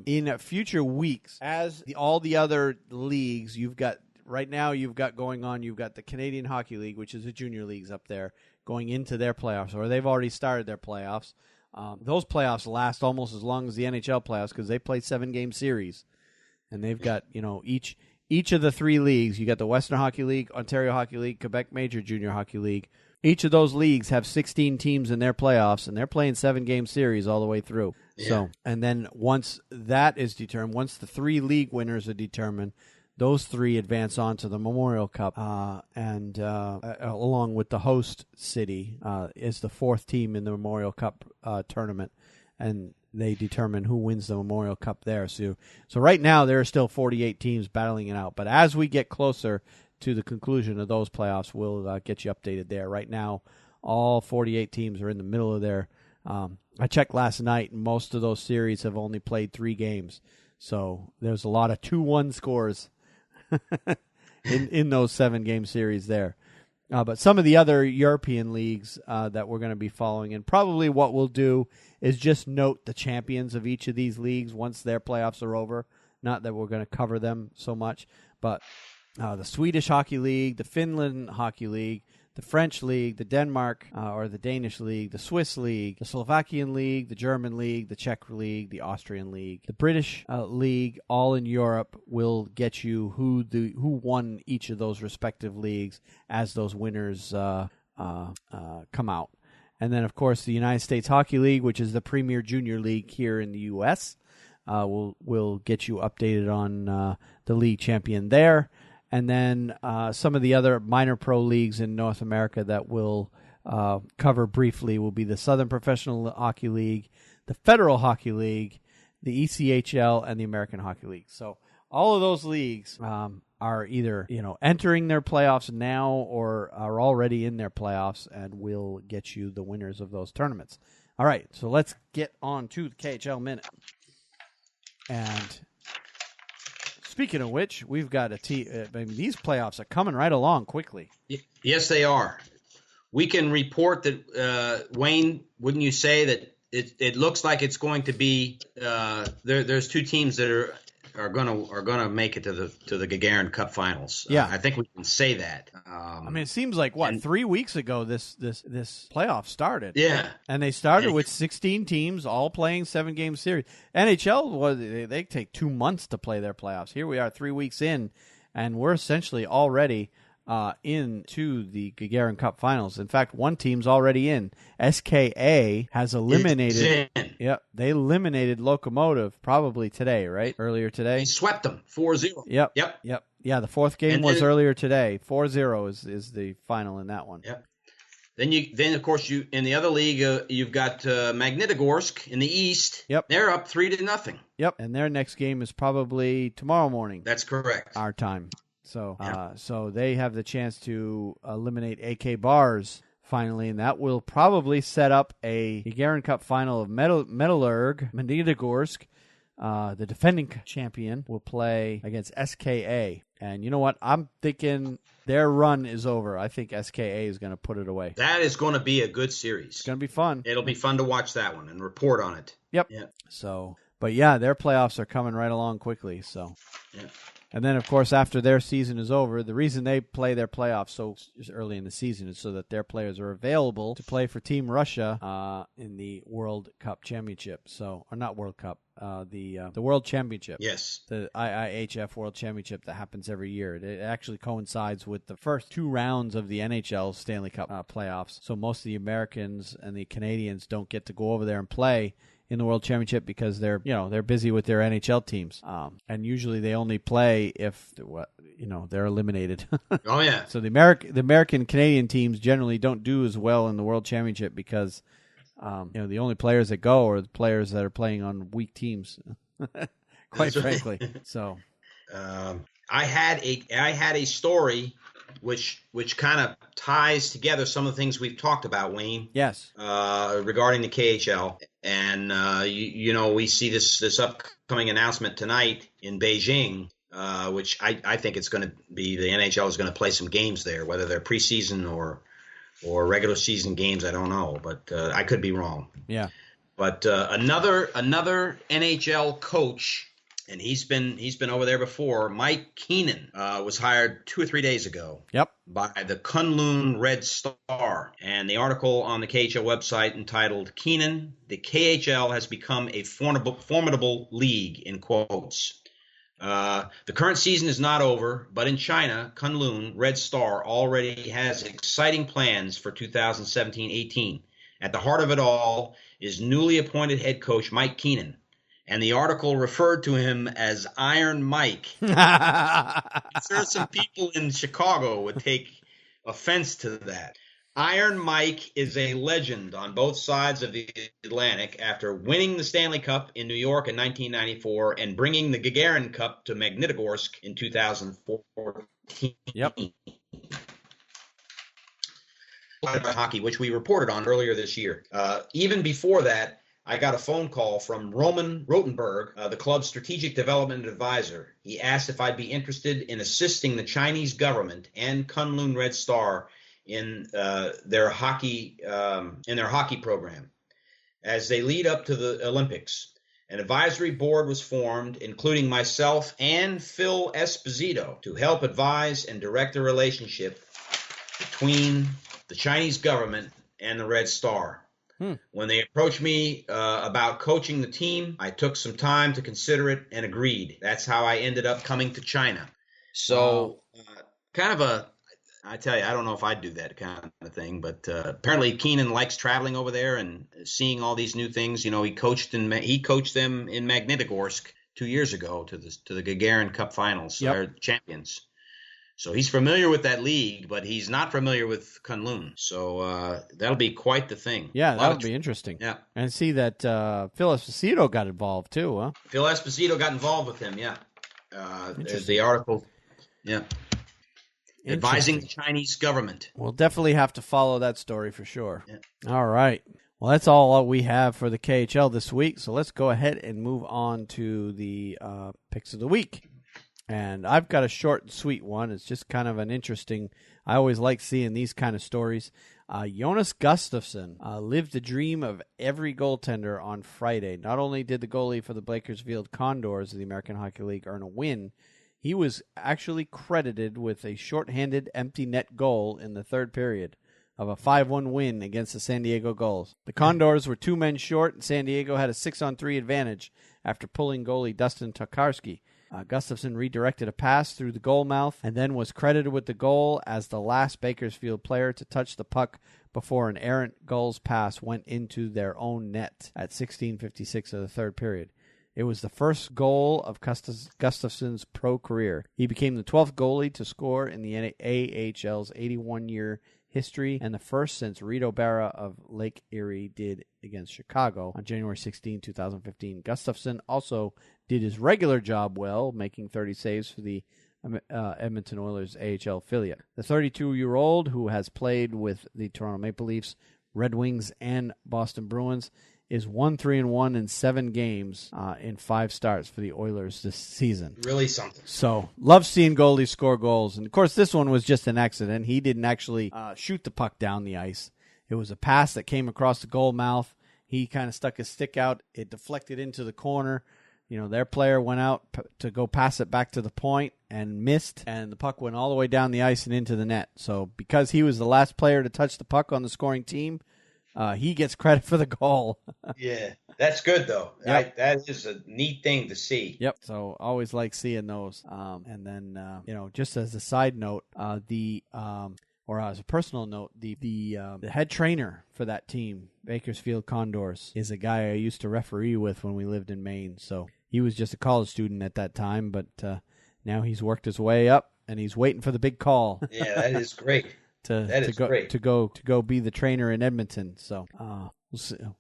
in future weeks, as all the other leagues right now you've got going on, you've got the Canadian Hockey League, which is the junior leagues up there, going into their playoffs, or they've already started their playoffs. Those playoffs last almost as long as the NHL playoffs because they play 7-game series. And they've got, each of the 3 leagues. You got the Western Hockey League, Ontario Hockey League, Quebec Major Junior Hockey League. Each of those leagues have 16 teams in their playoffs, and they're playing 7-game series all the way through. Yeah. So, and then once that is determined, once the 3 league winners are determined, those 3 advance on to the Memorial Cup, and along with the host city is the 4th team in the Memorial Cup tournament, and they determine who wins the Memorial Cup there. So right now there are still 48 teams battling it out, but as we get closer to the conclusion of those playoffs, we'll get you updated there. Right now, all 48 teams are in the middle of their. I checked last night, and most of those series have only played 3 games, so there's a lot of 2-1 scores in those 7-game series there. But some of the other European leagues that we're going to be following, and probably what we'll do is just note the champions of each of these leagues once their playoffs are over. Not that we're going to cover them so much, but the Swedish Hockey League, the Finland Hockey League, the French League, the Denmark or the Danish League, the Swiss League, the Slovakian League, the German League, the Czech League, the Austrian League, the British League, all in Europe, will get you who won each of those respective leagues as those winners come out. And then, of course, the United States Hockey League, which is the premier junior league here in the U.S., will get you updated on the league champion there. And then some of the other minor pro leagues in North America that we'll cover briefly will be the Southern Professional Hockey League, the Federal Hockey League, the ECHL, and the American Hockey League. So all of those leagues are either entering their playoffs now or are already in their playoffs, and we'll get you the winners of those tournaments. All right, so let's get on to the KHL Minute. And speaking of which, we've got these playoffs are coming right along quickly. Yes, they are. We can report that, Wayne, wouldn't you say that it looks like it's going to be there's 2 teams that are gonna make it to the Gagarin Cup Finals. Yeah, I think we can say that. It seems like 3 weeks ago this playoff started. Yeah, and they started with 16 teams all playing 7-game series. NHL they take 2 months to play their playoffs. Here we are 3 weeks in, and we're essentially already into the Gagarin Cup Finals. In fact, one team's already in. SKA has eliminated. Yep, they eliminated Locomotive probably today, right? Earlier today. They swept them 4-0. Yep. Yeah, the 4th game was earlier today. 4-0 is the final in that one. Yep. Then of course in the other league you've got Magnitogorsk in the East. Yep. They're up 3-0. Yep. And their next game is probably tomorrow morning. That's correct. Our time. So so they have the chance to eliminate AK Bars finally, and that will probably set up a Gagarin Cup final of Metallurg, Magnitogorsk. The defending champion will play against SKA. And you know what? I'm thinking their run is over. I think SKA is going to put it away. That is going to be a good series. It's going to be fun. It'll be fun to watch that one and report on it. Yep. Yeah. So, but yeah, their playoffs are coming right along quickly. So, yeah. And then, of course, after their season is over, the reason they play their playoffs so early in the season is so that their players are available to play for Team Russia in the World Cup Championship. So, or not World Cup, the World Championship. Yes. The IIHF World Championship that happens every year. It actually coincides with the first 2 rounds of the NHL Stanley Cup playoffs. So most of the Americans and the Canadians don't get to go over there and play in the World Championship because they're busy with their NHL teams, and usually they only play if they're eliminated. Oh yeah. So the American Canadian teams generally don't do as well in the World Championship because the only players that go are the players that are playing on weak teams. Quite frankly. So I had a story which kind of ties together some of the things we've talked about, Wayne. Yes. Regarding the KHL. And, we see this upcoming announcement tonight in Beijing, which I think it's going to be the NHL is going to play some games there, whether they're preseason or regular season games. I don't know, but I could be wrong. Yeah. But another NHL coach, and he's been over there before. Mike Keenan was hired 2 or 3 days ago. Yep. By the Kunlun Red Star. And the article on the KHL website entitled "Keenan, the KHL has become a formidable league," in quotes. The current season is not over, but in China, Kunlun Red Star already has exciting plans for 2017-18. At the heart of it all is newly appointed head coach Mike Keenan. And the article referred to him as Iron Mike. I'm sure some people in Chicago would take offense to that. Iron Mike is a legend on both sides of the Atlantic after winning the Stanley Cup in New York in 1994 and bringing the Gagarin Cup to Magnitogorsk in 2014. Yep. Hockey, which we reported on earlier this year. Even before that, I got a phone call from Roman Rotenberg, the club's strategic development advisor. He asked if I'd be interested in assisting the Chinese government and Kunlun Red Star in their hockey program as they lead up to the Olympics. An advisory board was formed, including myself and Phil Esposito, to help advise and direct the relationship between the Chinese government and the Red Star. When they approached me about coaching the team, I took some time to consider it and agreed. That's how I ended up coming to China. So I tell you, I don't know if I'd do that kind of thing, but apparently Keenan likes traveling over there and seeing all these new things. He coached them in Magnitogorsk 2 years ago to the Gagarin Cup Finals. Yep. They're champions. So he's familiar with that league, but he's not familiar with Kunlun. So that'll be quite the thing. Yeah, that would be interesting. Yeah. And see that Phil Esposito got involved too, huh? Phil Esposito got involved with him, yeah. There's the article. Yeah. Advising the Chinese government. We'll definitely have to follow that story for sure. Yeah. All right. Well, that's all we have for the KHL this week. So let's go ahead and move on to the picks of the week. And I've got a short and sweet one. It's just kind of an interesting, I always like seeing these kind of stories. Jonas Gustafsson lived the dream of every goaltender on Friday. Not only did the goalie for the Bakersfield Condors of the American Hockey League earn a win, he was actually credited with a shorthanded empty net goal in the third period of a 5-1 win against the San Diego Gulls. The Condors were 2 men short, and San Diego had a 6-on-3 advantage after pulling goalie Dustin Tokarski. Gustafsson redirected a pass through the goal mouth and then was credited with the goal as the last Bakersfield player to touch the puck before an errant Gulls pass went into their own net at 16:56 of the third period. It was the first goal of Gustafsson's pro career. He became the 12th goalie to score in the AHL's 81-year history and the first since Reed O'Bara of Lake Erie did against Chicago on January 16, 2015. Gustafsson also did his regular job well, making 30 saves for the Edmonton Oilers AHL affiliate. The 32-year-old, who has played with the Toronto Maple Leafs, Red Wings, and Boston Bruins, is 1-3-1 in 7 games in 5 starts for the Oilers this season. Really something. So, love seeing goalies score goals. And, of course, this one was just an accident. He didn't actually shoot the puck down the ice. It was a pass that came across the goal mouth. He kind of stuck his stick out. It deflected into the corner. You know, their player went out to go pass it back to the point and missed, and the puck went all the way down the ice and into the net. So, because he was the last player to touch the puck on the scoring team, he gets credit for the goal. Yeah, that's good, though. Yep. That is a neat thing to see. Yep. So always like seeing those. And then, just as a side note, or as a personal note, the head trainer for that team, Bakersfield Condors, is a guy I used to referee with when we lived in Maine. So he was just a college student at that time, but now he's worked his way up and he's waiting for the big call. Yeah, that is great. to go be the trainer in Edmonton. So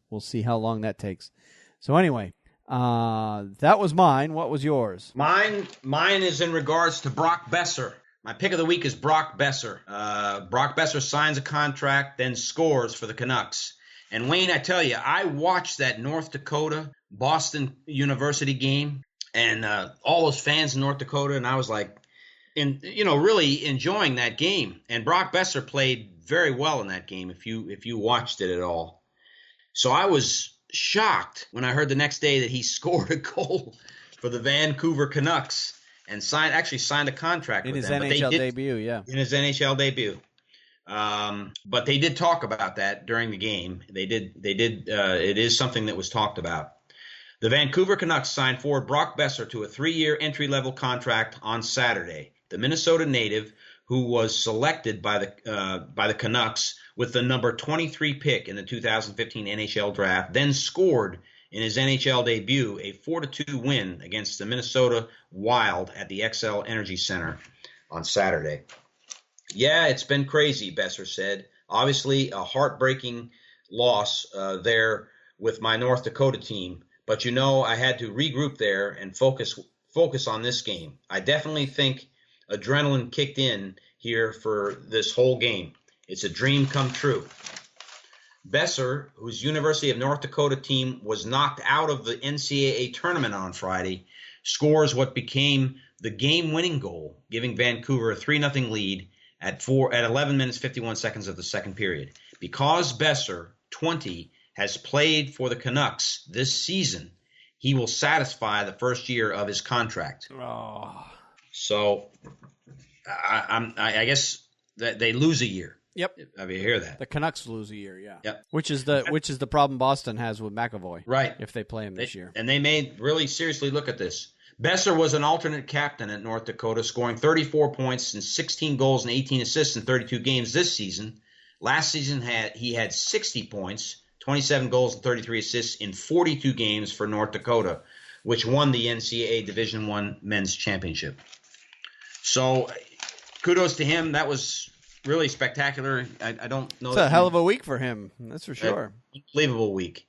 we'll see how long that takes. So anyway, that was mine. What was yours? Mine is in regards to Brock Besser. My pick of the week is Brock Besser. Brock Besser signs a contract, then scores for the Canucks. And Wayne, I tell you, I watched that North Dakota Boston University game and all those fans in North Dakota, and I was like, really enjoying that game. And Brock Besser played very well in that game if you watched it at all. So I was shocked when I heard the next day that he scored a goal for the Vancouver Canucks and signed a contract in with his them. NHL debut, yeah. In his NHL debut. But they did talk about that during the game. They did. It is something that was talked about. The Vancouver Canucks signed forward Brock Besser to a 3-year entry-level contract on Saturday. The Minnesota native, who was selected by the Canucks with the number 23 pick in the 2015 NHL draft, then scored in his NHL debut a 4-2 win against the Minnesota Wild at the XL Energy Center on Saturday. Yeah, it's been crazy, Besser said. Obviously, a heartbreaking loss there with my North Dakota team. But, I had to regroup there and focus on this game. I definitely think adrenaline kicked in here for this whole game. It's a dream come true. Besser, whose University of North Dakota team was knocked out of the NCAA tournament on Friday, scores what became the game-winning goal, giving Vancouver a 3-0 lead at 11 minutes 51 seconds of the second period. Because Besser, 20, has played for the Canucks this season, he will satisfy the first year of his contract. Oh. So I guess that they lose a year. Yep. Have you hear that? The Canucks lose a year, yeah. Yep. Which is the problem Boston has with McAvoy. Right. If they play him this year. And they may really seriously look at this. Besser was an alternate captain at North Dakota, scoring 34 points and 16 goals and 18 assists in 32 games this season. Last season he had 60 points, 27 goals and 33 assists in 42 games for North Dakota, which won the NCAA Division I Men's Championship. So kudos to him. That was really spectacular. I don't know. It's a hell of a week for him. That's for sure. Unbelievable week.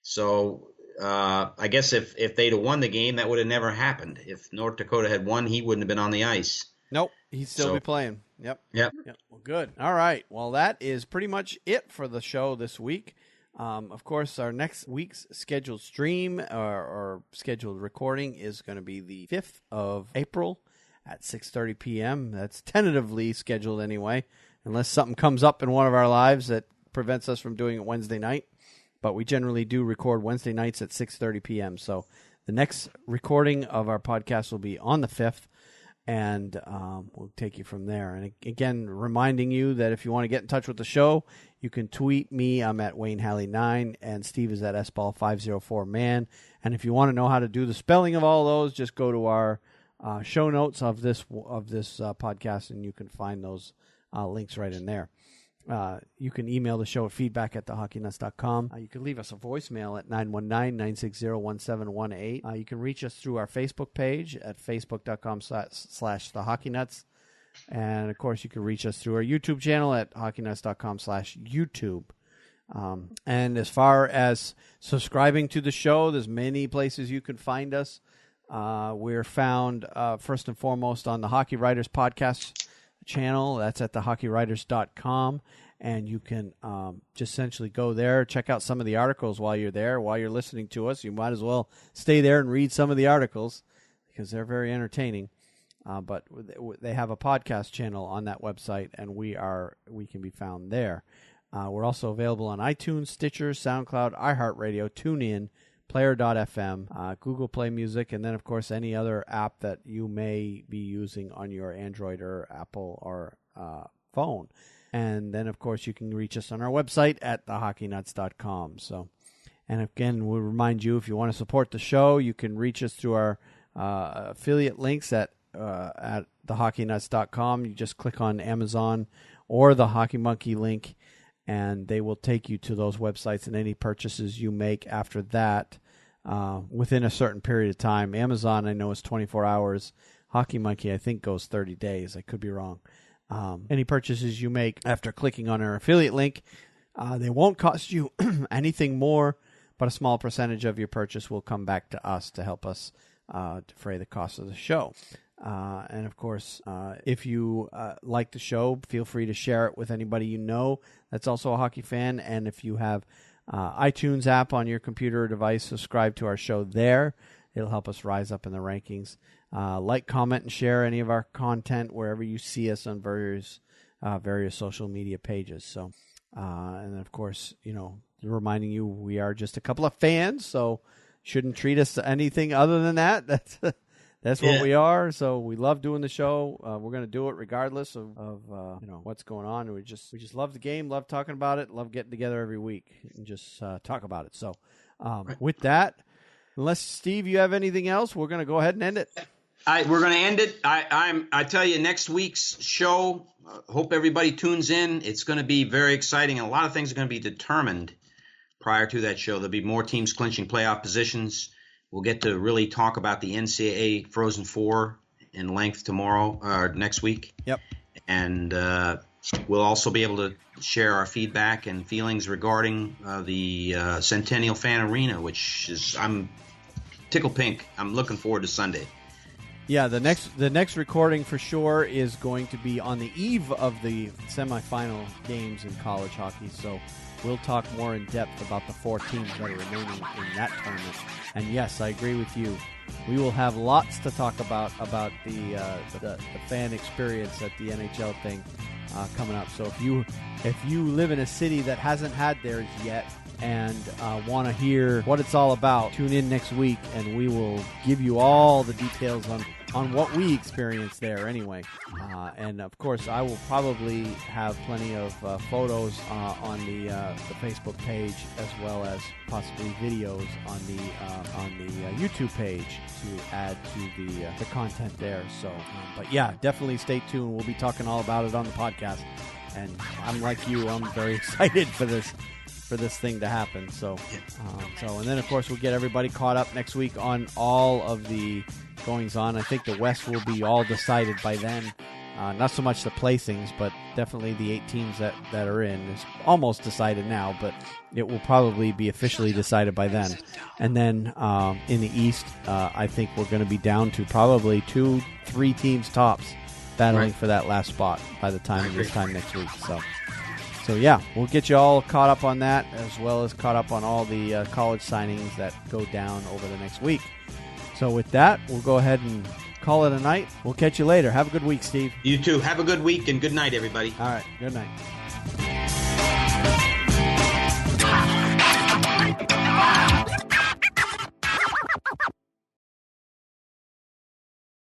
So I guess if they'd have won the game, that would have never happened. If North Dakota had won, he wouldn't have been on the ice. Nope. He'd still be playing. Yep. Yep. Well, good. All right. Well, that is pretty much it for the show this week. Of course, our next week's scheduled stream or scheduled recording is going to be the 5th of April at 6:30 p.m. That's tentatively scheduled anyway, unless something comes up in one of our lives that prevents us from doing it Wednesday night. But we generally do record Wednesday nights at 6:30 p.m. So the next recording of our podcast will be on the 5th, and we'll take you from there. And again, reminding you that if you want to get in touch with the show, you can tweet me. I'm at Wayne Halley 9, and Steve is at SBall504man. And if you want to know how to do the spelling of all those, just go to our show notes of this podcast, and you can find those links right in there. You can email the show at feedback@thehockeynuts.com. You can leave us a voicemail at 919-960-1718. You can reach us through our Facebook page at facebook.com/thehockeynuts. And, of course, you can reach us through our YouTube channel at hockeynuts.com/YouTube. And as far as subscribing to the show, there's many places you can find us. We're found first and foremost on the Hockey Writers podcast channel. That's at thehockeywriters.com. And you can just essentially go there, check out some of the articles while you're there, while you're listening to us. You might as well stay there and read some of the articles because they're very entertaining. But they have a podcast channel on that website, and we can be found there. We're also available on iTunes, Stitcher, SoundCloud, iHeartRadio, TuneIn, Player.fm, Google Play Music, and then, of course, any other app that you may be using on your Android or Apple or phone. And then, of course, you can reach us on our website at thehockeynuts.com. So, and again, we'll remind you, if you want to support the show, you can reach us through our affiliate links at thehockeynuts.com. You just click on Amazon or the Hockey Monkey link, and they will take you to those websites, and any purchases you make after that within a certain period of time. Amazon, I know, is 24 hours. Hockey Monkey, I think, goes 30 days. I could be wrong. Any purchases you make after clicking on our affiliate link, they won't cost you anything more, but a small percentage of your purchase will come back to us to help us defray the cost of the show. And, of course, if you like the show, feel free to share it with anybody you know that's also a hockey fan. And if you have iTunes app on your computer or device, subscribe to our show there. It'll help us rise up in the rankings. Like, comment, and share any of our content wherever you see us on various social media pages. So, and then, of course, reminding you we are just a couple of fans, so shouldn't treat us to anything other than that. That's what we are. So we love doing the show. We're going to do it regardless of what's going on. We just love the game, love talking about it, love getting together every week and just talk about it. So with that, unless Steve, you have anything else, we're going to go ahead and end it. We're going to end it. I tell you, next week's show, hope everybody tunes in. It's going to be very exciting, and a lot of things are going to be determined prior to that show. There'll be more teams clinching playoff positions. We'll get to really talk about the NCAA Frozen Four in length next week. Yep. And we'll also be able to share our feedback and feelings regarding the Centennial Fan Arena, which is, I'm tickle pink. I'm looking forward to Sunday. Yeah, the next recording for sure is going to be on the eve of the semifinal games in college hockey. So we'll talk more in depth about the 4 teams that are remaining in that tournament. And yes, I agree with you. We will have lots to talk about the fan experience at the NHL thing coming up. So if you live in a city that hasn't had theirs yet and want to hear what it's all about, tune in next week, and we will give you all the details on what we experienced there anyway. And, of course, I will probably have plenty of photos on the Facebook page, as well as possibly videos on the YouTube page to add to the content there. So, but yeah, definitely stay tuned. We'll be talking all about it on the podcast. And I'm like you, I'm very excited for this thing to happen. So, and then, of course, we'll get everybody caught up next week on all of the goings on. I think the West will be all decided by then. Not so much the placings, but definitely the 8 teams that are in. It's almost decided now, but it will probably be officially decided by then. And then in the East, I think we're going to be down to probably 2-3 teams tops battling for that last spot by the time this time next week. So yeah, we'll get you all caught up on that, as well as caught up on all the college signings that go down over the next week. So with that, we'll go ahead and call it a night. We'll catch you later. Have a good week, Steve. You too. Have a good week and good night, everybody. All right. Good night.